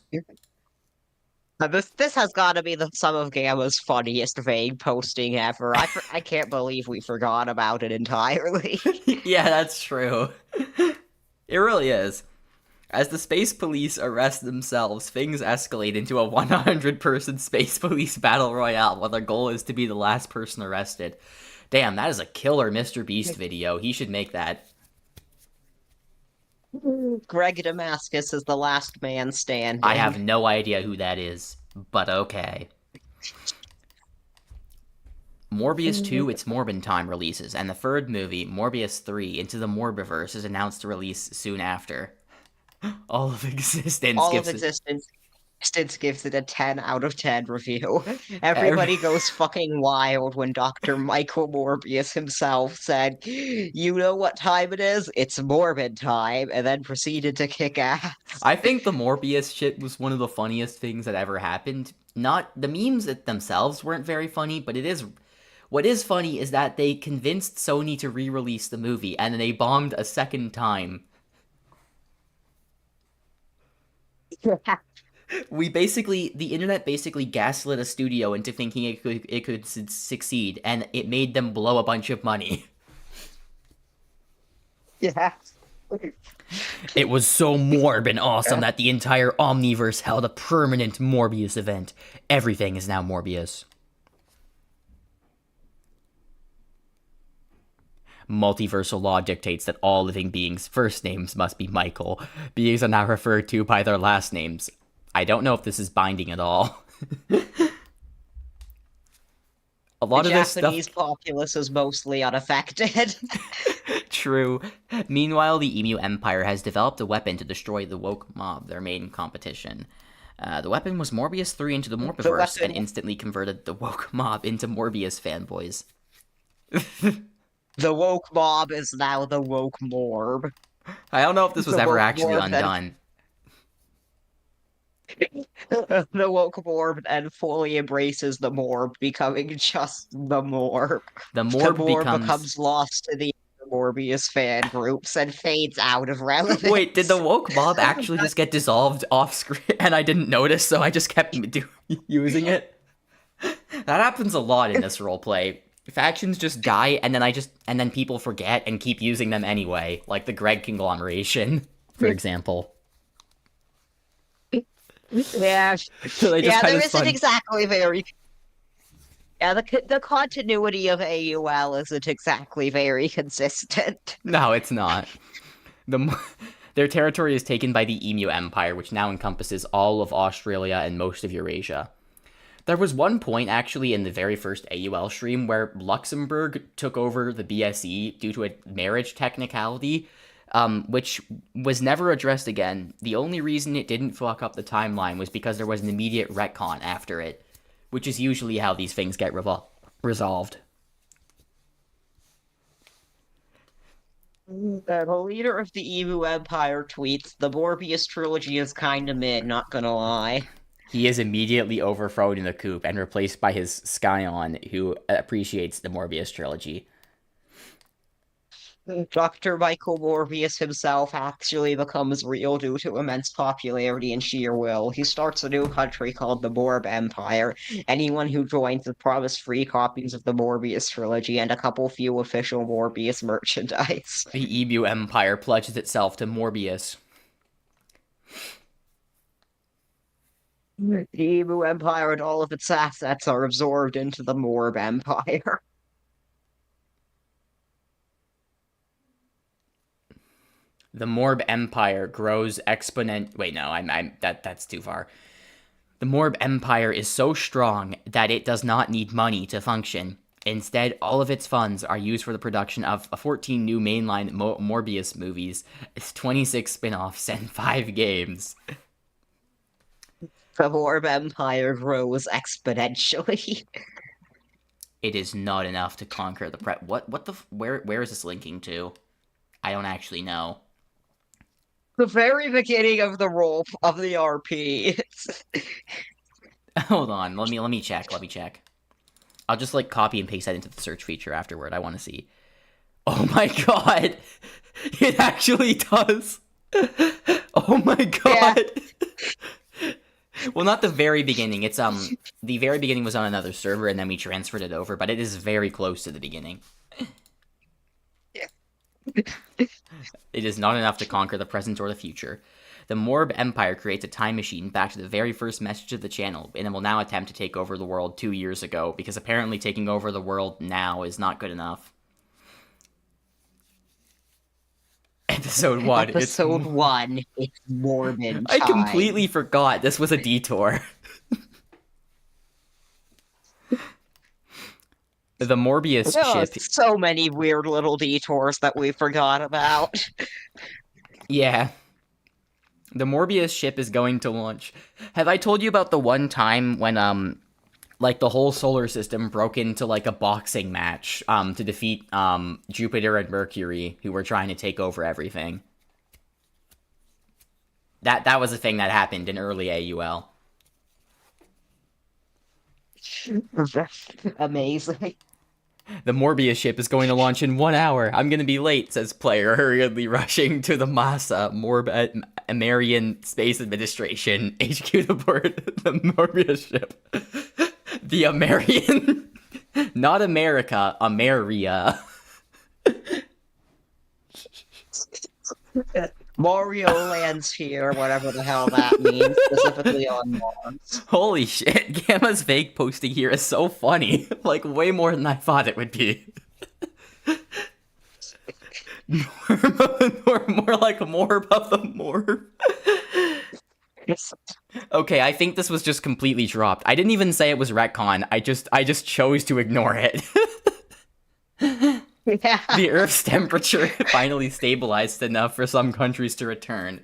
This has got to be some of Gamma's funniest vague posting ever. I can't believe we forgot about it entirely. Yeah, that's true. It really is. As the space police arrest themselves, things escalate into a 100-person space police battle royale, while their goal is to be the last person arrested. Damn, that is a killer Mr. Beast video. He should make that. Greg Damascus is the last man standing. I have no idea who that is, but okay. Morbius 2, It's Morbin Time releases, and the third movie, Morbius 3, Into the Morbiverse, is announced to release soon after. All of Existence gives it a 10 out of 10 review. Everybody goes fucking wild when Dr. Michael Morbius himself said, "You know what time it is? It's Morbid time," and then proceeded to kick ass. I think the Morbius shit was one of the funniest things that ever happened. Not the memes themselves weren't very funny, but what is funny is that they convinced Sony to re-release the movie, and then they bombed a second time. The internet basically gaslit a studio into thinking it could succeed, and it made them blow a bunch of money. Yeah. It was so morb and awesome that the entire Omniverse held a permanent Morbius event. Everything is now Morbius. Multiversal law dictates that all living beings' first names must be Michael. Beings are now referred to by their last names. I don't know if this is binding at all. A lot of this stuff... The Japanese populace is mostly unaffected. True. Meanwhile, the Emu Empire has developed a weapon to destroy the woke mob, their main competition. The weapon was Morbius 3 Into the Morbiverse and instantly converted the woke mob into Morbius fanboys. The woke mob is now the woke morb. I don't know if this was ever actually undone. The woke morb and fully embraces the morb, becoming just the morb. The morb becomes lost to the Morbius fan groups and fades out of relevance. Wait, did the woke mob actually just get dissolved off screen and I didn't notice, so I just kept using it? That happens a lot in this roleplay. Factions just die, and then people forget and keep using them anyway, like the Greg conglomeration, for example. Yeah, so there isn't exactly very. Yeah, the continuity of AUL isn't exactly very consistent. No, it's not. Their territory is taken by the Emu Empire, which now encompasses all of Australia and most of Eurasia. There was one point, actually, in the very first AUL stream where Luxembourg took over the BSE due to a marriage technicality, which was never addressed again. The only reason it didn't fuck up the timeline was because there was an immediate retcon after it, which is usually how these things get resolved. The leader of the Emu Empire tweets, "The Morbius trilogy is kinda mid, not gonna lie." He is immediately overthrown in the coup and replaced by his Scion, who appreciates the Morbius trilogy. Dr. Michael Morbius himself actually becomes real due to immense popularity and sheer will. He starts a new country called the Morb Empire. Anyone who joins is promised free copies of the Morbius trilogy and a couple few official Morbius merchandise. The Emu Empire pledges itself to Morbius. The Emu Empire and all of its assets are absorbed into the Morb Empire. The Morb Empire grows Wait, no, that's too far. The Morb Empire is so strong that it does not need money to function. Instead, all of its funds are used for the production of 14 new mainline Morbius movies, 26 spin-offs, and 5 games. The Morb Empire grows exponentially. It is not enough to conquer the where is this linking to? I don't actually know. The very beginning of the RP. Hold on, let me check. Let me check. I'll just like copy and paste that into the search feature afterward. I want to see. Oh my god, it actually does. Oh my god. Yeah. Well, not the very beginning. It's the very beginning was on another server, and then we transferred it over. But it is very close to the beginning. Yeah. It is not enough to conquer the present or the future. The Morb Empire creates a time machine back to the very first message of the channel, and it will now attempt to take over the world 2 years ago, because apparently taking over the world now is not good enough. Episode 1. Episode 1. It's Morbin time. I completely forgot this was a detour. The Morbius ship. So many weird little detours that we forgot about. Yeah. The Morbius ship is going to launch. Have I told you about the one time when, like, the whole solar system broke into, like, a boxing match, to defeat, Jupiter and Mercury, who were trying to take over everything? That was a thing that happened in early AUL. Amazing. The Morbius ship is going to launch in 1 hour. I'm going to be late, says player, hurriedly rushing to the MASA, American Space Administration, HQ to board the Morbius ship. The American, not America, Ameria. Mario lands here, whatever the hell that means, specifically on Mars. Holy shit, Gamma's fake posting here is so funny. Like, way more than I thought it would be. more like Morb of the Morb. Okay, I think this was just completely dropped. I didn't even say it was retcon. I just chose to ignore it. Yeah. The Earth's temperature finally stabilized enough for some countries to return.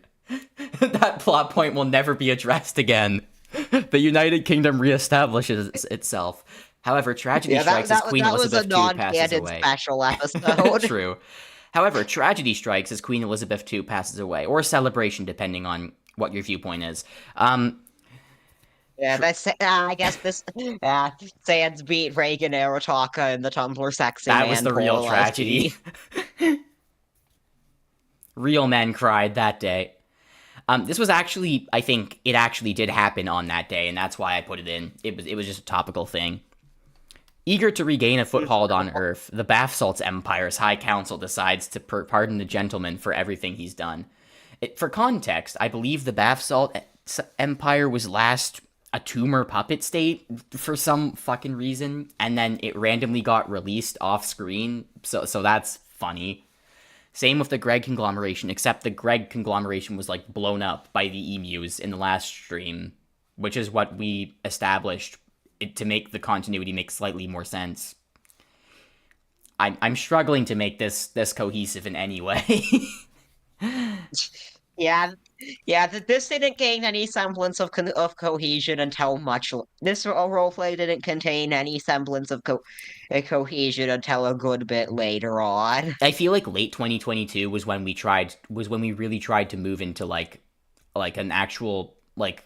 That plot point will never be addressed again. The United Kingdom reestablishes itself. However, tragedy strikes as Queen Elizabeth II passes away. Special episode. True. However, tragedy strikes as Queen Elizabeth II passes away, or celebration, depending on what your viewpoint is. Yeah, that's. I guess this. Sans beat Reagan Arataka in the Tumblr sexy. That was the real tragedy. Real men cried that day. This was actually, I think, it actually did happen on that day, and that's why I put it in. It was just a topical thing. Eager to regain a foothold on Earth, the Bath Empire's High Council decides to pardon the gentleman for everything he's done. For context, I believe the Bath Empire was last a tumor puppet state for some fucking reason, and then it randomly got released off screen, so that's funny. Same with the Greg conglomeration, except the Greg conglomeration was like blown up by the emus in the last stream, which is what we established to make the continuity make slightly more sense. I'm struggling to make this cohesive in any way. Yeah, this didn't gain any semblance of cohesion until much. This roleplay didn't contain any semblance of cohesion until a good bit later on. I feel like late 2022 was when we really tried to move into like an actual like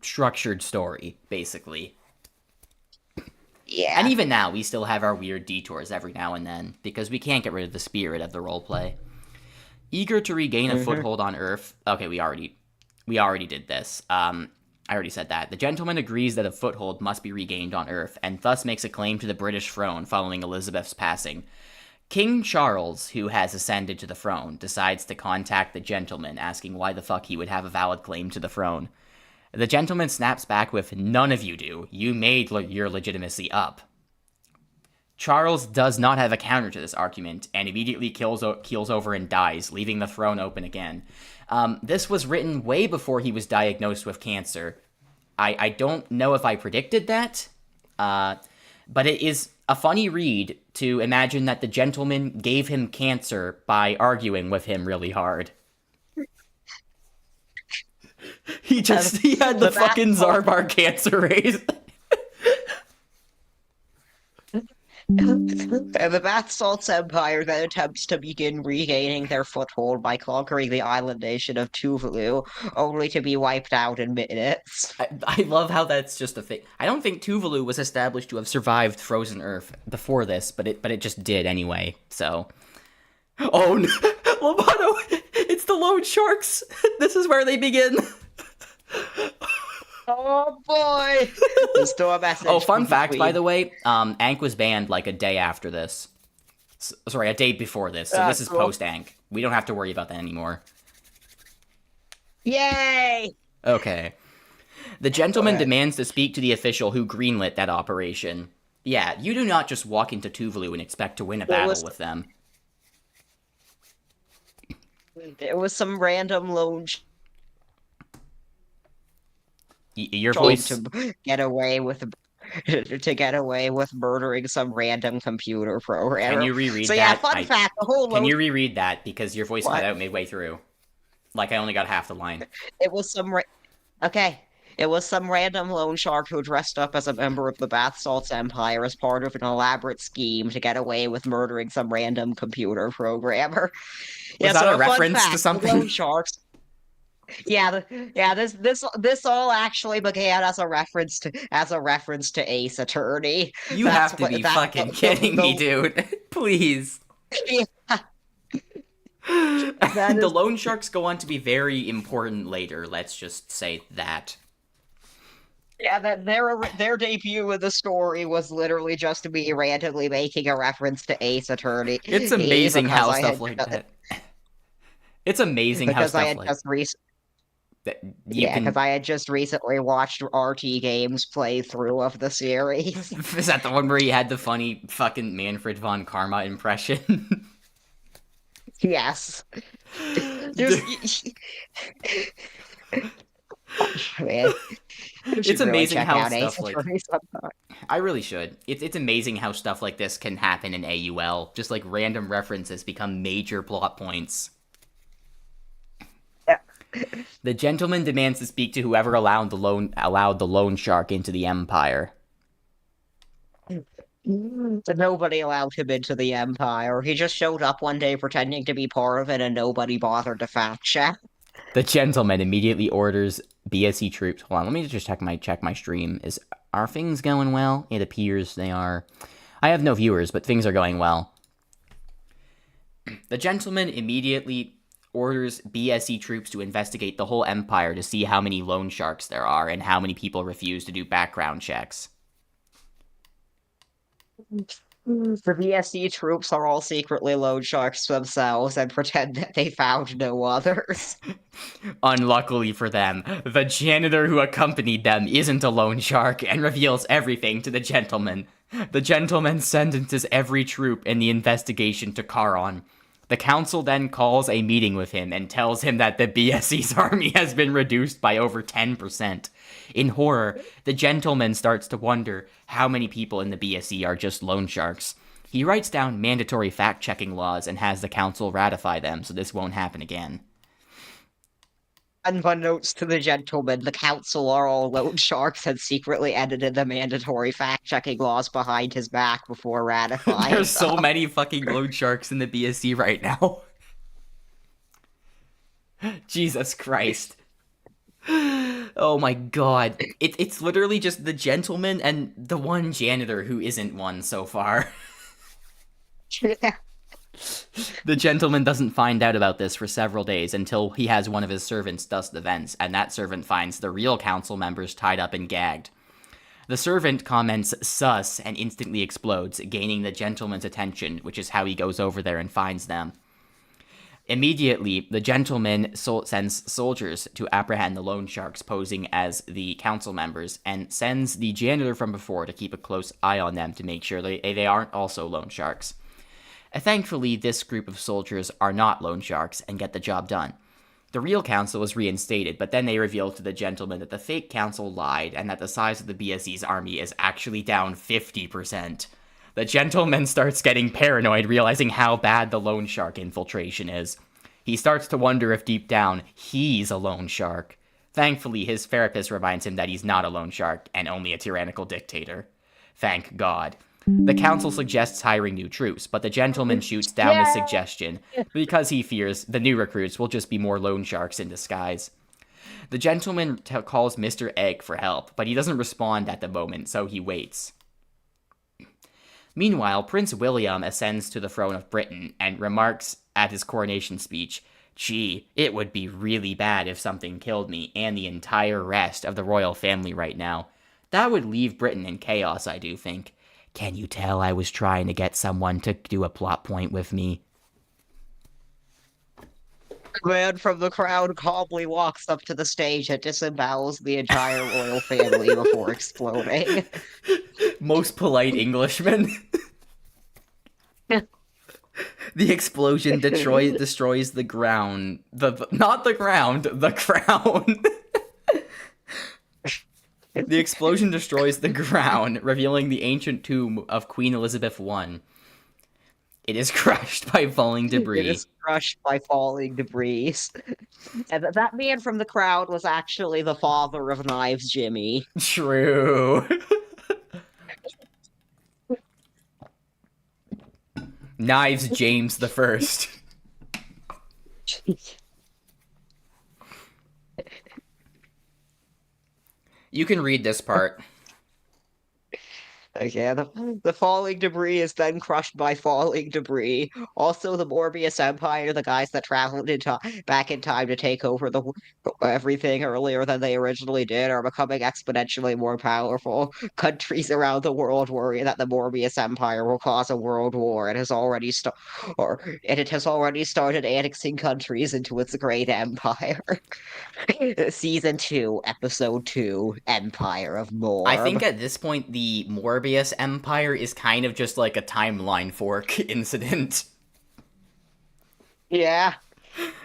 structured story, basically. Yeah. And even now, we still have our weird detours every now and then because we can't get rid of the spirit of the roleplay. Eager to regain a foothold on Earth. Okay, we already did this. I already said that. The gentleman agrees that a foothold must be regained on Earth, and thus makes a claim to the British throne following Elizabeth's passing. King Charles, who has ascended to the throne, decides to contact the gentleman, asking why the fuck he would have a valid claim to the throne. The gentleman snaps back with, "None of you do. You made your legitimacy up." Charles does not have a counter to this argument, and immediately keels over and dies, leaving the throne open again. This was written way before he was diagnosed with cancer. I don't know if I predicted that, but it is a funny read to imagine that the gentleman gave him cancer by arguing with him really hard. He had the fucking Zarbar cancer race. And the bath salts empire then attempts to begin regaining their foothold by conquering the island nation of Tuvalu, only to be wiped out in minutes. I love how that's just a thing. I don't think Tuvalu was established to have survived Frozen Earth before this, but it just did anyway. So, oh no, Loboto! It's the Lone Sharks. This is where they begin. Oh boy! Let's do a message. Oh, fun fact, by the way, Ankh was banned like a day after this. Sorry, a day before this. So this is cool. post Ankh. We don't have to worry about that anymore. Yay! Okay. The gentleman demands to speak to the official who greenlit that operation. Yeah, you do not just walk into Tuvalu and expect to win a battle with them. There was some random lone Your trying voice... to get away with murdering some random computer programmer. Can you reread so, that? yeah, fun fact, the whole Can you reread that? Because your voice What? cut out midway through. Like, I only got half the line. It was some okay. It was some random loan shark who dressed up as a member of the Bath Salts Empire as part of an elaborate scheme to get away with murdering some random computer programmer. Was that a reference to something? Loan sharks. Yeah, this all actually began as a reference to Ace Attorney. You have to be fucking kidding me, dude. Please. Yeah. The loan sharks go on to be very important later. Let's just say that. Yeah, that their debut in the story was literally just to be randomly making a reference to Ace Attorney. It's amazing how stuff like that. It's amazing how stuff like that. Because I had just recently watched RT Games playthrough of the series. Is that the one where he had the funny fucking Manfred von Karma impression? Yes. Man. It's amazing how stuff like sometime. I really should. It's amazing how stuff like this can happen in AUL. Just like random references become major plot points. Yeah. The gentleman demands to speak to whoever allowed the loan shark into the Empire. So nobody allowed him into the Empire. He just showed up one day pretending to be part of it, and nobody bothered to fact check. The gentleman immediately orders BSE troops. Hold on, let me just check my stream. Are things going well? It appears they are. I have no viewers, but things are going well. The gentleman immediately orders BSE troops to investigate the whole Empire to see how many loan sharks there are and how many people refuse to do background checks. The BSE troops are all secretly loan sharks themselves and pretend that they found no others. Unluckily for them, the janitor who accompanied them isn't a loan shark and reveals everything to the gentleman. The gentleman sentences every troop in the investigation to Charon. The council then calls a meeting with him and tells him that the BSE's army has been reduced by over 10%. In horror, the gentleman starts to wonder how many people in the BSE are just loan sharks. He writes down mandatory fact-checking laws and has the council ratify them so this won't happen again. Unbeknownst to the gentleman, the council are all loan sharks and secretly edited the mandatory fact-checking laws behind his back before ratifying There's so many fucking loan sharks in the BSE right now. Jesus Christ. Oh my god. It's literally just the gentleman and the one janitor who isn't one so far. Yeah. The gentleman doesn't find out about this for several days until he has one of his servants dust the vents, and that servant finds the real council members tied up and gagged. The servant comments sus and instantly explodes, gaining the gentleman's attention, which is how he goes over there and finds them. Immediately, the gentleman sends soldiers to apprehend the loan sharks posing as the council members, and sends the janitor from before to keep a close eye on them to make sure they aren't also loan sharks. Thankfully, this group of soldiers are not loan sharks and get the job done. The real council was reinstated, but then they revealed to the gentleman that the fake council lied and that the size of the BSE's army is actually down 50%. The gentleman starts getting paranoid, realizing how bad the loan shark infiltration is. He starts to wonder if deep down, he's a loan shark. Thankfully, his therapist reminds him that he's not a loan shark and only a tyrannical dictator. Thank God. The council suggests hiring new troops, but the gentleman shoots down the Yeah. suggestion because he fears the new recruits will just be more loan sharks in disguise. The gentleman calls Mr. Egg for help, but he doesn't respond at the moment, so he waits. Meanwhile, Prince William ascends to the throne of Britain and remarks at his coronation speech, "Gee, it would be really bad if something killed me and the entire rest of the royal family right now. That would leave Britain in chaos, I do think. Can you tell I was trying to get someone to do a plot point with me?" The man from the crowd calmly walks up to the stage and disembowels the entire royal family before exploding. Most polite Englishman. The explosion destroys the ground. Not the ground, the crown. The explosion destroys the ground, revealing the ancient tomb of Queen Elizabeth I. It is crushed by falling It debris. is crushed by falling debris. And that man from the crowd was actually the father of Knives Jimmy. True. Knives James the First. You can read this part. Okay, the falling debris is then crushed by falling debris. Also, the Morbius Empire, the guys that traveled back in time to take over everything earlier than they originally did, are becoming exponentially more powerful. Countries around the world worry that the Morbius Empire will cause a world war, and it has already started annexing countries into its great empire. Season 2, Episode 2, Empire of I think Morb. at this point, the Morbius Empire is kind of just like a timeline fork incident. Yeah.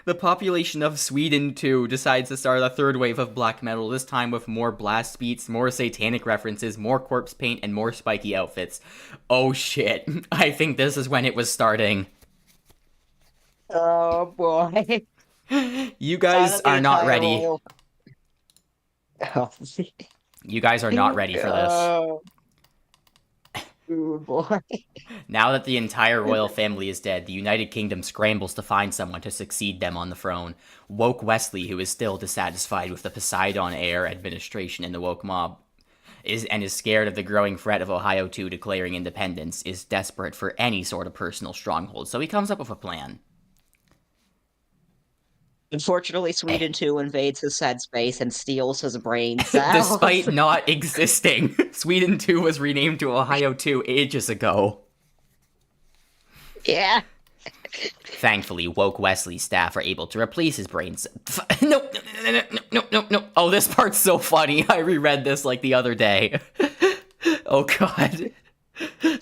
The population of Sweden, too, decides to start a third wave of black metal, this time with more blast beats, more satanic references, more corpse paint, and more spiky outfits. Oh shit. I think this is when it was starting. Oh boy. You guys are not ready. Oh, You guys are not ready for this. oh boy. Now that the entire royal family is dead, the United Kingdom scrambles to find someone to succeed them on the throne. Woke Wesley, who is still dissatisfied with the Poseidon heir administration in the woke mob, is scared of the growing threat of Ohio 2 declaring independence, is desperate for any sort of personal stronghold, so he comes up with a plan. Unfortunately, Sweden 2 invades his said space and steals his brain cells. Despite not existing, Sweden 2 was renamed to Ohio 2 ages ago. Yeah. Thankfully, Woke Wesley's staff are able to replace his brains. No. Oh, this part's so funny. I reread this like the other day. Oh, God.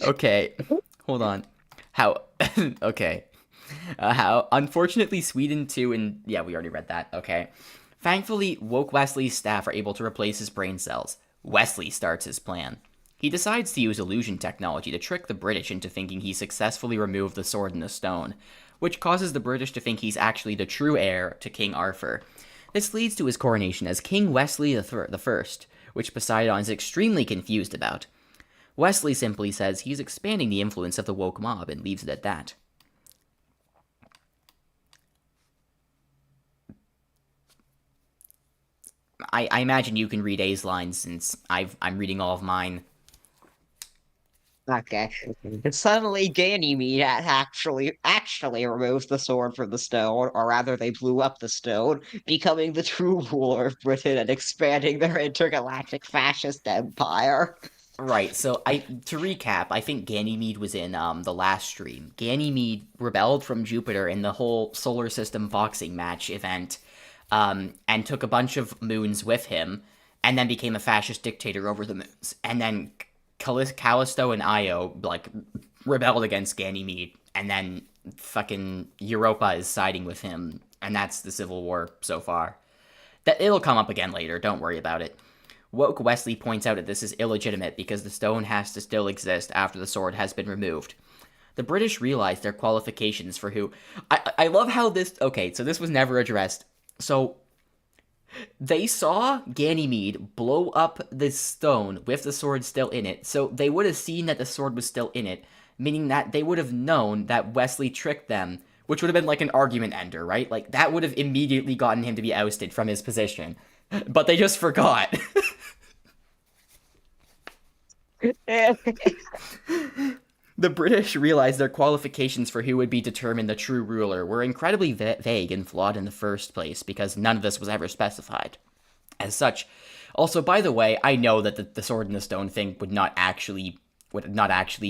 Okay. Hold on. How? Okay. How? Unfortunately, Sweden 2 and... Yeah, we already read that. Okay. Thankfully, Woke Wesley's staff are able to replace his brain cells. Wesley starts his plan. He decides to use illusion technology to trick the British into thinking he successfully removed the sword and the stone, which causes the British to think he's actually the true heir to King Arthur. This leads to his coronation as King Wesley I, which Poseidon is extremely confused about. Wesley simply says he's expanding the influence of the woke mob and leaves it at that. I imagine you can read A's lines since I'm reading all of mine. Okay. And suddenly, Ganymede actually removes the sword from the stone, or rather, they blew up the stone, becoming the true ruler of Britain and expanding their intergalactic fascist empire. Right, so to recap, I think Ganymede was in the last stream. Ganymede rebelled from Jupiter in the whole solar system boxing match event, and took a bunch of moons with him, and then became a fascist dictator over the moons. And then Callisto and Io, like, rebelled against Ganymede, and then fucking Europa is siding with him, and that's the Civil War so far. It'll come up again later, don't worry about it. Woke Wesley points out that this is illegitimate because the stone has to still exist after the sword has been removed. The British realize their qualifications for who... I love how this... Okay, so this was never addressed. So, They saw Ganymede blow up the stone with the sword still in it, so they would have seen that the sword was still in it, meaning that they would have known that Wesley tricked them, which would have been like an argument ender, right? Like, that would have immediately gotten him to be ousted from his position. But they just forgot. The British realized their qualifications for who would be determined the true ruler were incredibly vague and flawed in the first place, because none of this was ever specified. As such, also, by the way, I know that the sword in the stone thing would not actually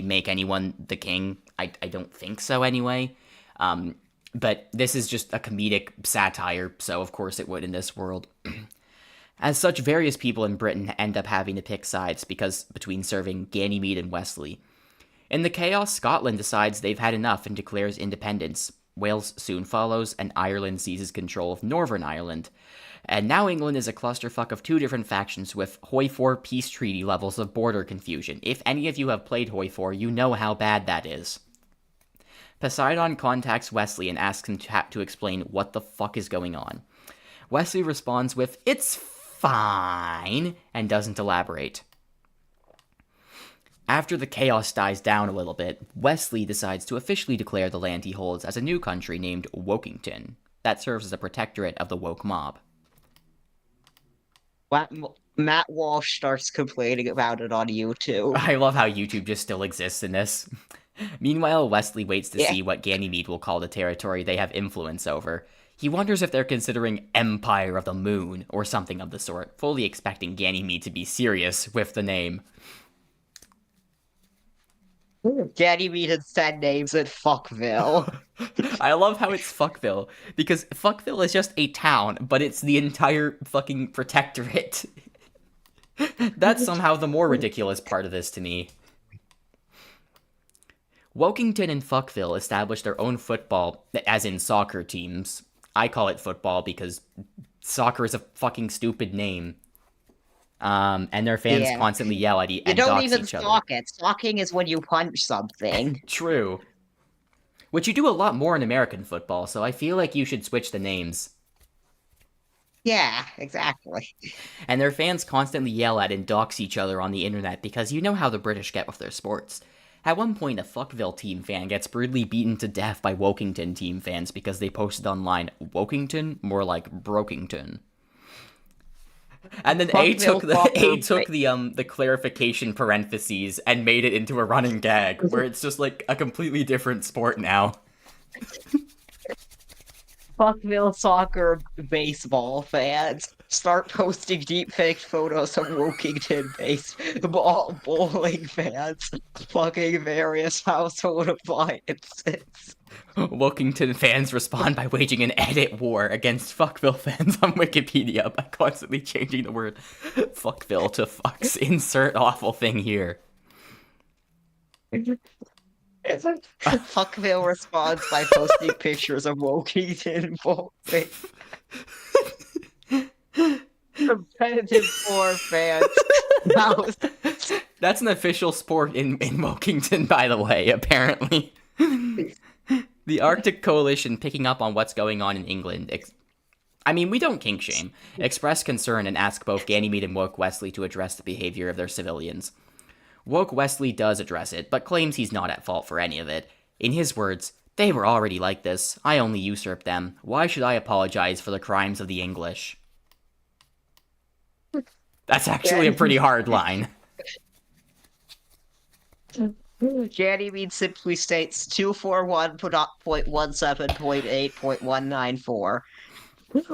make anyone the king. I don't think so anyway. But this is just a comedic satire, so of course it would in this world. As such, various people in Britain end up having to pick sides between serving Ganymede and Wesley. In the chaos, Scotland decides they've had enough and declares independence. Wales soon follows, and Ireland seizes control of Northern Ireland. And now England is a clusterfuck of two different factions with Hoi 4 peace treaty levels of border confusion. If any of you have played Hoi 4, you know how bad that is. Poseidon contacts Wesley and asks him to explain what the fuck is going on. Wesley responds with, "It's fine," and doesn't elaborate. After the chaos dies down a little bit, Wesley decides to officially declare the land he holds as a new country named Wokington. That serves as a protectorate of the woke mob. Matt Walsh starts complaining about it on YouTube. I love how YouTube just still exists in this. Meanwhile, Wesley waits to see what Ganymede will call the territory they have influence over. He wonders if they're considering Empire of the Moon or something of the sort, fully expecting Ganymede to be serious with the name. Ganymede instead names it Fuckville. I love how it's Fuckville, because Fuckville is just a town, but it's the entire fucking protectorate. That's somehow the more ridiculous part of this to me. Wokington and Fuckville established their own football, as in soccer teams. I call it football because soccer is a fucking stupid name. And their fans constantly yell at You and don't dox even each other. sock it. Socking is when you punch something. True. Which you do a lot more in American football, so I feel like you should switch the names. Yeah, exactly. And their fans constantly yell at and dox each other on the internet because you know how the British get with their sports. At one point, a Fuckville team fan gets brutally beaten to death by Wokington team fans because they posted online, "Wokington? More like Brokington." And then A took the clarification parentheses and made it into a running gag, where it's just like a completely different sport now. Fuckville soccer baseball fans start posting deepfake photos of Wokington baseball bowling fans fucking various household appliances. Wokington fans respond by waging an edit war against Fuckville fans on Wikipedia by constantly changing the word Fuckville to fucks. Insert awful thing here. Fuckville responds by posting pictures of Wokington bowling. Competitive for fans. That's an official sport in Wokington, by the way, apparently. The Arctic Coalition, picking up on what's going on in England, we don't kink shame, express concern and ask both Ganymede and Woke Wesley to address the behavior of their civilians. Woke Wesley does address it, but claims he's not at fault for any of it. In his words, "They were already like this. I only usurped them. Why should I apologize for the crimes of the English?" That's actually a pretty hard line. Ganymede simply states 241.17.8.194.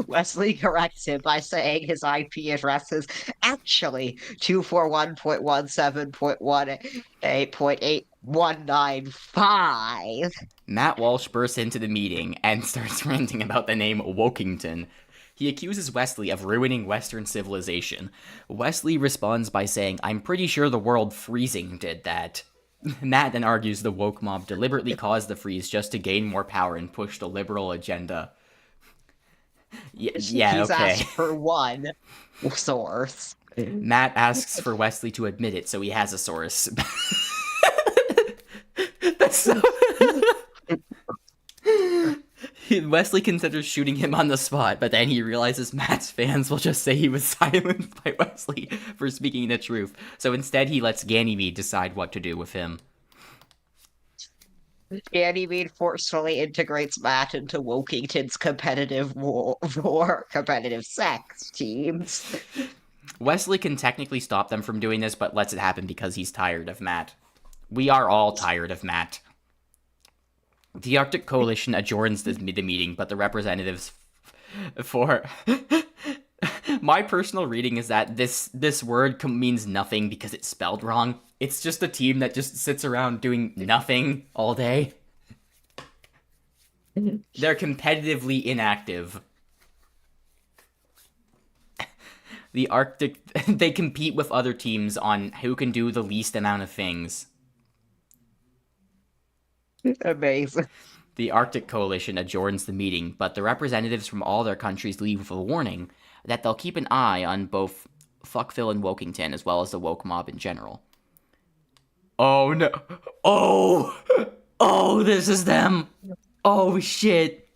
Wesley corrects him by saying his IP address is actually 241.17.8.8195. Matt Walsh bursts into the meeting and starts ranting about the name Wokington. He accuses Wesley of ruining Western civilization. Wesley responds by saying, "I'm pretty sure the world freezing did that." Matt then argues the woke mob deliberately caused the freeze just to gain more power and push the liberal agenda. He's okay. asked for one source. Matt asks for Wesley to admit it, so he has a source. That's so... Wesley considers shooting him on the spot, but then he realizes Matt's fans will just say he was silenced by Wesley for speaking the truth. So instead, he lets Ganymede decide what to do with him. Ganymede forcefully integrates Matt into Wokington's competitive competitive sex teams. Wesley can technically stop them from doing this, but lets it happen because he's tired of Matt. We are all tired of Matt. The Arctic Coalition adjourns the meeting, but the representatives for... My personal reading is that this word means nothing because it's spelled wrong. It's just a team that just sits around doing nothing all day. They're competitively inactive. The Arctic... They compete with other teams on who can do the least amount of things. Amazing. The Arctic Coalition adjourns the meeting, but the representatives from all their countries leave with a warning that they'll keep an eye on both Fuckville and Wokington, as well as the woke mob in general. Oh no. Oh, this is them. Oh shit.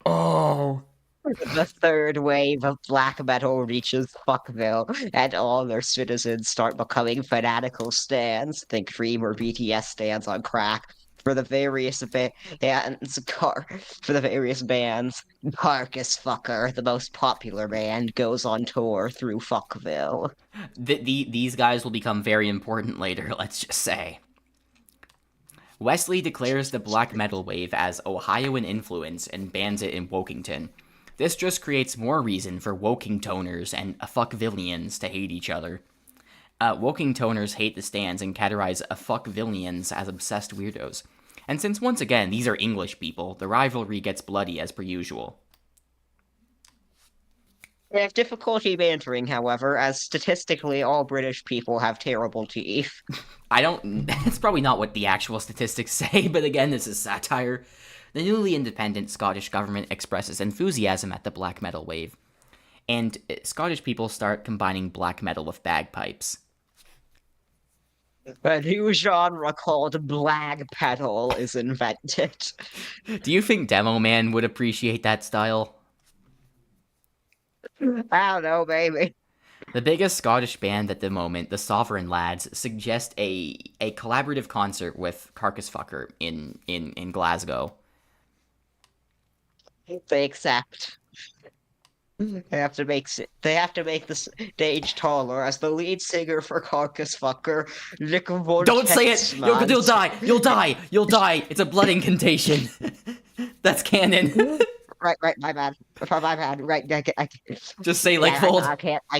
Oh. The third wave of black metal reaches Fuckville, and all their citizens start becoming fanatical stans. Think Dream or BTS stands on crack. For the various bands, Carcass Fucker, the most popular band, goes on tour through Fuckville. These guys will become very important later, let's just say. Wesley declares the black metal wave as Ohioan influence and bans it in Wokington. This just creates more reason for Wokingtoners and Fuckvillians to hate each other. Wokingtoners hate the stands and categorize Fuckvillians as obsessed weirdos. And since once again these are English people, the rivalry gets bloody as per usual. They have difficulty bantering, however, as statistically all British people have terrible teeth. That's probably not what the actual statistics say, but again, this is satire. The newly independent Scottish government expresses enthusiasm at the black metal wave. And Scottish people start combining black metal with bagpipes. A new genre called black pedal is invented. Do you think Demo Man would appreciate that style? I don't know, maybe. The biggest Scottish band at the moment, the Sovereign Lads, suggest a collaborative concert with Carcass Fucker in Glasgow. They accept. They have to make the stage taller as the lead singer for Carcass Fucker, Nick Von Don't say it! Texman. You'll die! You'll die! You'll die! It's a blood incantation. That's canon. Right, my bad. Right, I Just say like fold. I can't. I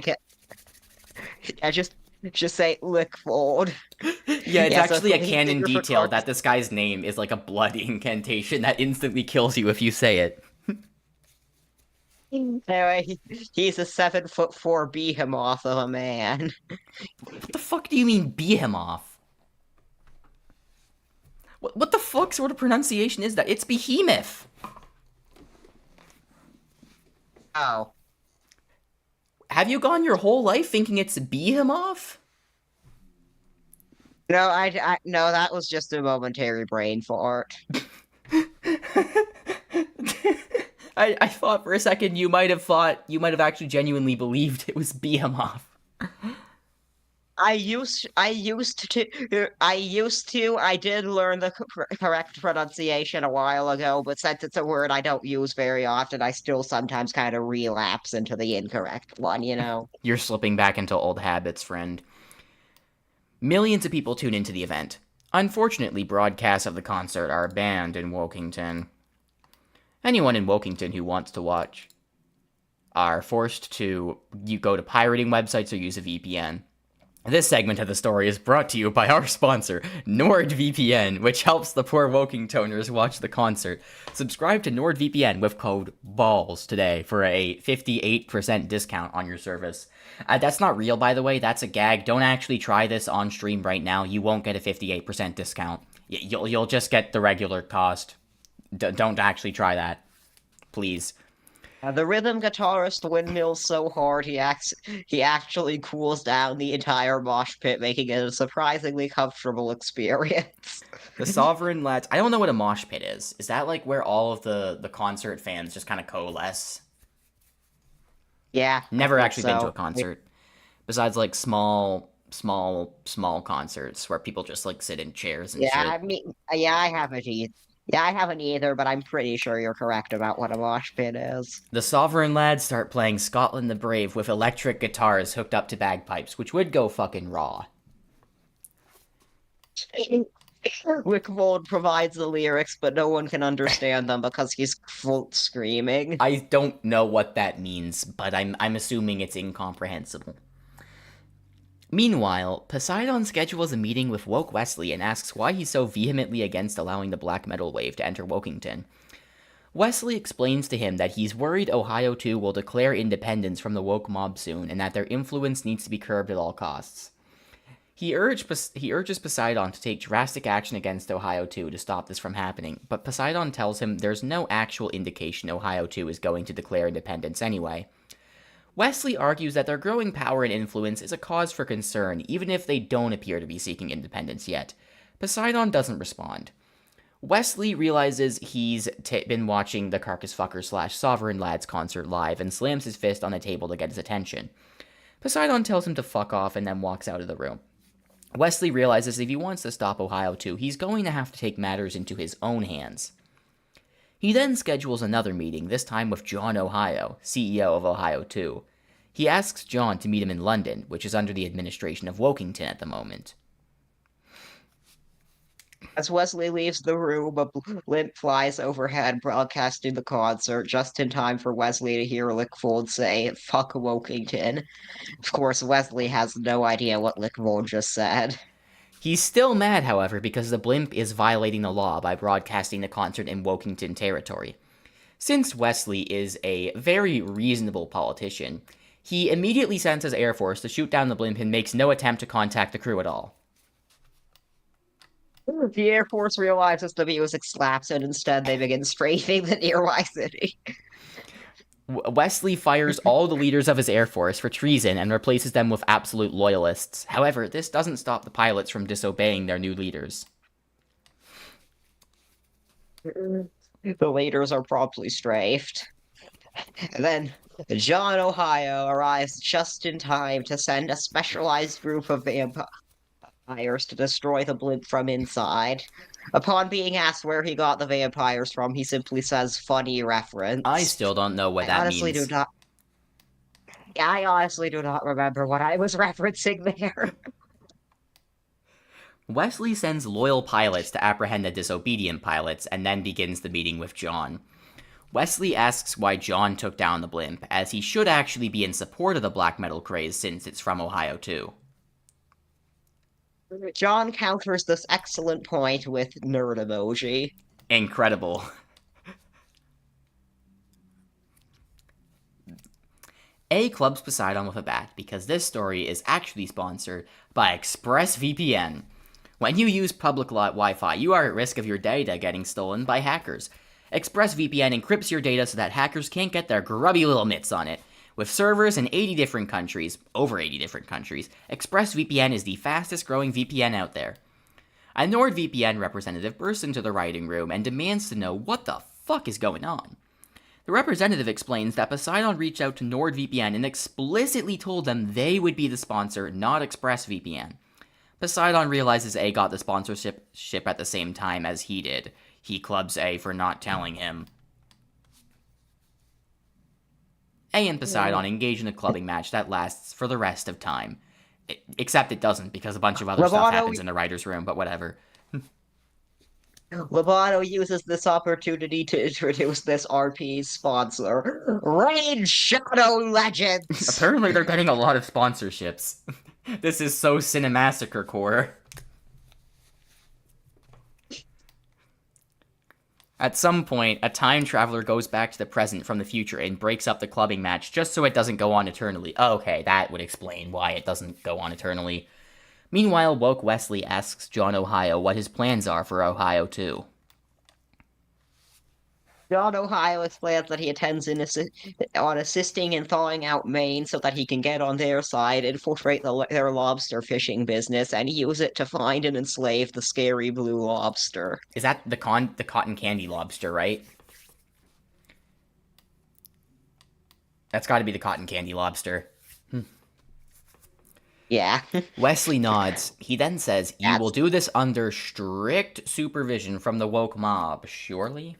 just say Lickfold. Yeah, it's so actually a the lead canon singer for detail Carcass- that this guy's name is like a blood incantation that instantly kills you if you say it. Anyway, he's a 7'4" behemoth of a man. What the fuck do you mean behemoth? What the fuck sort of pronunciation is that? It's behemoth. Oh. Have you gone your whole life thinking it's behemoth? No, no, that was just a momentary brain fart. I thought for a second you might have actually genuinely believed it was behemoth. I did learn the correct pronunciation a while ago, but since it's a word I don't use very often, I still sometimes kind of relapse into the incorrect one, you know? You're slipping back into old habits, friend. Millions of people tune into the event. Unfortunately, broadcasts of the concert are banned in Wokington. Anyone in Wokington who wants to watch are forced to go to pirating websites or use a VPN. This segment of the story is brought to you by our sponsor, NordVPN, which helps the poor Wokingtoners watch the concert. Subscribe to NordVPN with code BALLS today for a 58% discount on your service. That's not real, by the way. That's a gag. Don't actually try this on stream right now. You won't get a 58% discount. You'll just get the regular cost. Don't actually try that. Please. The rhythm guitarist windmills so hard he actually cools down the entire mosh pit, making it a surprisingly comfortable experience. The Sovereign Lads. I don't know what a mosh pit is. Is that like where all of the concert fans just kind of coalesce? Yeah, I Never think actually been to so. a concert. Besides like small concerts where people just like sit in chairs and Yeah, shit. I mean, yeah, I haven't either. Yeah, I haven't either, but I'm pretty sure you're correct about what a mosh pit is. The Sovereign Lads start playing Scotland the Brave with electric guitars hooked up to bagpipes, which would go fucking raw. Wickvold provides the lyrics, but no one can understand them because he's full screaming. I don't know what that means, but I'm assuming it's incomprehensible. Meanwhile, Poseidon schedules a meeting with Woke Wesley and asks why he's so vehemently against allowing the black metal wave to enter Wokington. Wesley explains to him that he's worried Ohio 2 will declare independence from the woke mob soon and that their influence needs to be curbed at all costs. He urges Poseidon to take drastic action against Ohio 2 to stop this from happening, but Poseidon tells him there's no actual indication Ohio 2 is going to declare independence anyway. Wesley argues that their growing power and influence is a cause for concern, even if they don't appear to be seeking independence yet. Poseidon doesn't respond. Wesley realizes he's been watching the Carcass Fucker / Sovereign Lads concert live and slams his fist on the table to get his attention. Poseidon tells him to fuck off and then walks out of the room. Wesley realizes if he wants to stop Ohio 2, he's going to have to take matters into his own hands. He then schedules another meeting, this time with John Ohio, CEO of Ohio 2. He asks John to meet him in London, which is under the administration of Wokington at the moment. As Wesley leaves the room, a blimp flies overhead, broadcasting the concert just in time for Wesley to hear Lickfold say, "Fuck Wokington." Of course, Wesley has no idea what Lickfold just said. He's still mad, however, because the blimp is violating the law by broadcasting the concert in Wokington territory. Since Wesley is a very reasonable politician, he immediately sends his Air Force to shoot down the blimp and makes no attempt to contact the crew at all. The Air Force realizes the music slaps, and instead they begin strafing the nearby city. Wesley fires all the leaders of his Air Force for treason and replaces them with absolute loyalists. However, this doesn't stop the pilots from disobeying their new leaders. The leaders are promptly strafed. And then John Ohio arrives just in time to send a specialized group of vampires to destroy the blimp from inside. Upon being asked where he got the vampires from, he simply says, "Funny I reference." still don't know what I that honestly do means. not. I honestly do not remember what I was referencing there. Wesley sends loyal pilots to apprehend the disobedient pilots and then begins the meeting with John. Wesley asks why John took down the blimp, as he should actually be in support of the black metal craze since it's from Ohio too. John counters this excellent point with nerd emoji. Incredible. A clubs Poseidon with a bat because this story is actually sponsored by ExpressVPN. When you use public Wi-Fi, you are at risk of your data getting stolen by hackers. ExpressVPN encrypts your data so that hackers can't get their grubby little mitts on it. With servers in 80 different countries, over 80 different countries, ExpressVPN is the fastest growing VPN out there. A NordVPN representative bursts into the writing room and demands to know what the fuck is going on. The representative explains that Poseidon reached out to NordVPN and explicitly told them they would be the sponsor, not ExpressVPN. Poseidon realizes A got the sponsorship at the same time as he did. He clubs A for not telling him. A and Poseidon engage in a clubbing match that lasts for the rest of time. Except it doesn't, because a bunch of other stuff happens in the writer's room, but whatever. Loboto uses this opportunity to introduce this RP sponsor, Raid Shadow Legends. Apparently they're getting a lot of sponsorships. This is so Cinemassacre core. At some point, a time traveler goes back to the present from the future and breaks up the clubbing match just so it doesn't go on eternally. Okay, that would explain why it doesn't go on eternally. Meanwhile, Woke Wesley asks John Ohio what his plans are for Ohio 2. John Ohio explains that he intends on assisting in thawing out Maine so that he can get on their side, infiltrate their lobster fishing business, and use it to find and enslave the scary blue lobster. Is that the cotton candy lobster, right? That's got to be the cotton candy lobster. Yeah. Wesley nods. He then says, "You will That's do this under strict supervision from the woke mob, surely?"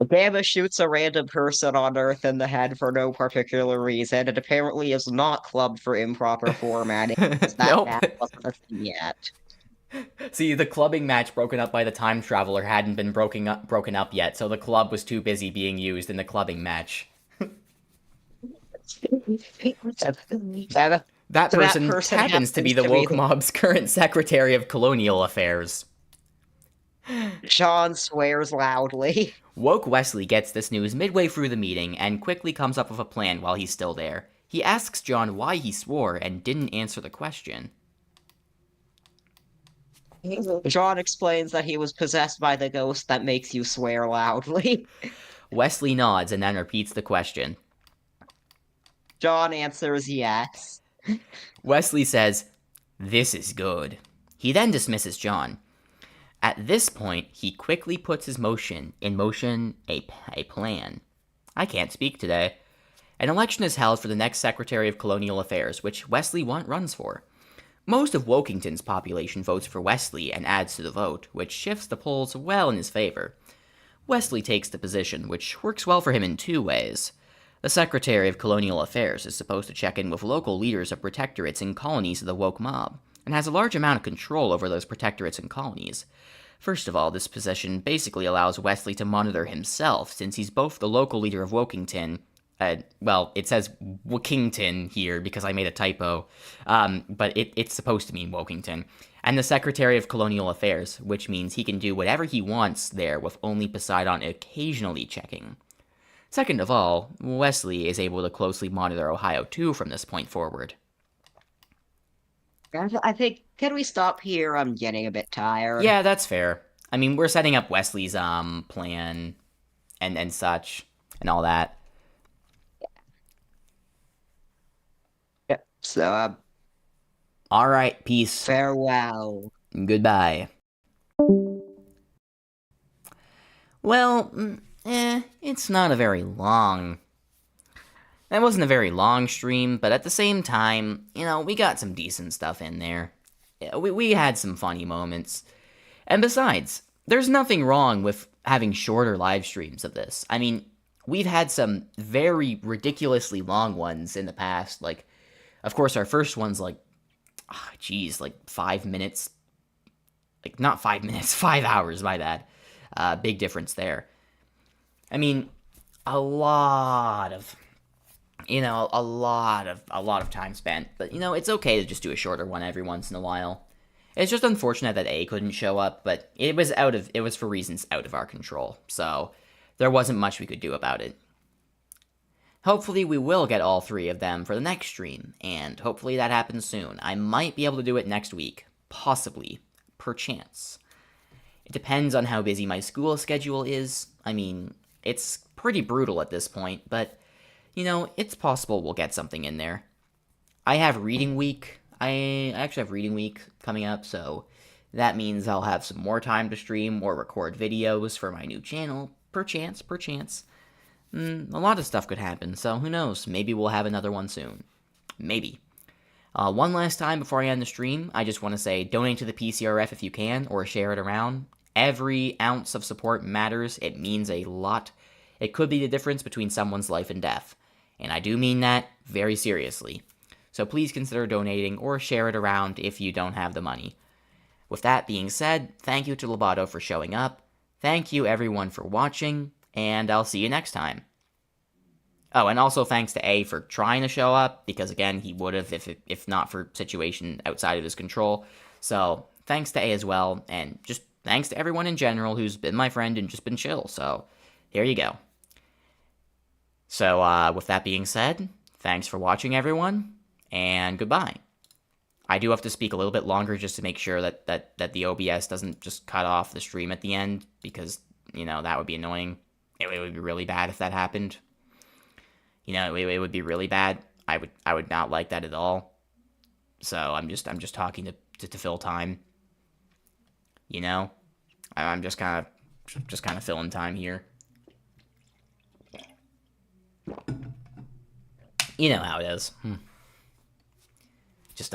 Gamma shoots a random person on Earth in the head for no particular reason, and apparently is not clubbed for improper formatting, because that Nope. bad wasn't a thing yet. See, the clubbing match broken up by the time traveler hadn't been broken up yet, so the club was too busy being used in the clubbing match. That, That so that person person happens to be happens the to be woke mob's current Secretary of Colonial Affairs. John swears loudly. Woke Wesley gets this news midway through the meeting and quickly comes up with a plan while he's still there. He asks John why he swore and didn't answer the question. John explains that he was possessed by the ghost that makes you swear loudly. Wesley nods and then repeats the question. John answers yes. Wesley says, "This is good." He then dismisses John. At this point, he quickly puts in motion a plan. I can't speak today. An election is held for the next Secretary of Colonial Affairs, which Wesley runs for. Most of Wokington's population votes for Wesley and adds to the vote, which shifts the polls well in his favor. Wesley takes the position, which works well for him in two ways. The Secretary of Colonial Affairs is supposed to check in with local leaders of protectorates and colonies of the woke mob, and has a large amount of control over those protectorates and colonies. First of all, this position basically allows Wesley to monitor himself, since he's both the local leader of Wokington. Well, it says Wokington here because I made a typo, but it's supposed to mean Wokington. And the Secretary of Colonial Affairs, which means he can do whatever he wants there with only Poseidon occasionally checking. Second of all, Wesley is able to closely monitor Ohio too from this point forward. I think, can we stop here? I'm getting a bit tired. Yeah, that's fair. I mean, we're setting up Wesley's plan and such and all that. Yeah. So, All right, peace. farewell. Goodbye. Well, it's not a very long. That wasn't a very long stream, but at the same time, we got some decent stuff in there. We had some funny moments. And besides, there's nothing wrong with having shorter live streams of this. I mean, we've had some very ridiculously long ones in the past. Like, of course, our first one's like 5 minutes. Like, not 5 minutes, 5 hours, my bad. Big difference there. I mean, a lot of time spent, but it's okay to just do a shorter one every once in a while. It's just unfortunate that A couldn't show up, but it was for reasons out of our control, so there wasn't much we could do about it. Hopefully we will get all three of them for the next stream, and hopefully that happens soon. I might be able to do it next week, possibly, perchance. It depends on how busy my school schedule is. I mean, it's pretty brutal at this point, but it's possible we'll get something in there. I have reading week. I actually have reading week coming up, so that means I'll have some more time to stream or record videos for my new channel. Perchance. A lot of stuff could happen, so who knows? Maybe we'll have another one soon. Maybe. One last time before I end the stream, I just want to say donate to the PCRF if you can, or share it around. Every ounce of support matters. It means a lot. It could be the difference between someone's life and death. And I do mean that very seriously. So please consider donating or share it around if you don't have the money. With that being said, thank you to Loboto for showing up. Thank you everyone for watching, and I'll see you next time. Oh, and also thanks to A for trying to show up, because again, he would have if not for situation outside of his control. So thanks to A as well, and just thanks to everyone in general who's been my friend and just been chill. So here you go. So with that being said, thanks for watching everyone, and goodbye. I do have to speak a little bit longer just to make sure that the OBS doesn't just cut off the stream at the end, because, that would be annoying. It would be really bad if that happened. It would be really bad. I would not like that at all. So I'm just talking to fill time. I'm just kind of filling time here. You know how it is. Just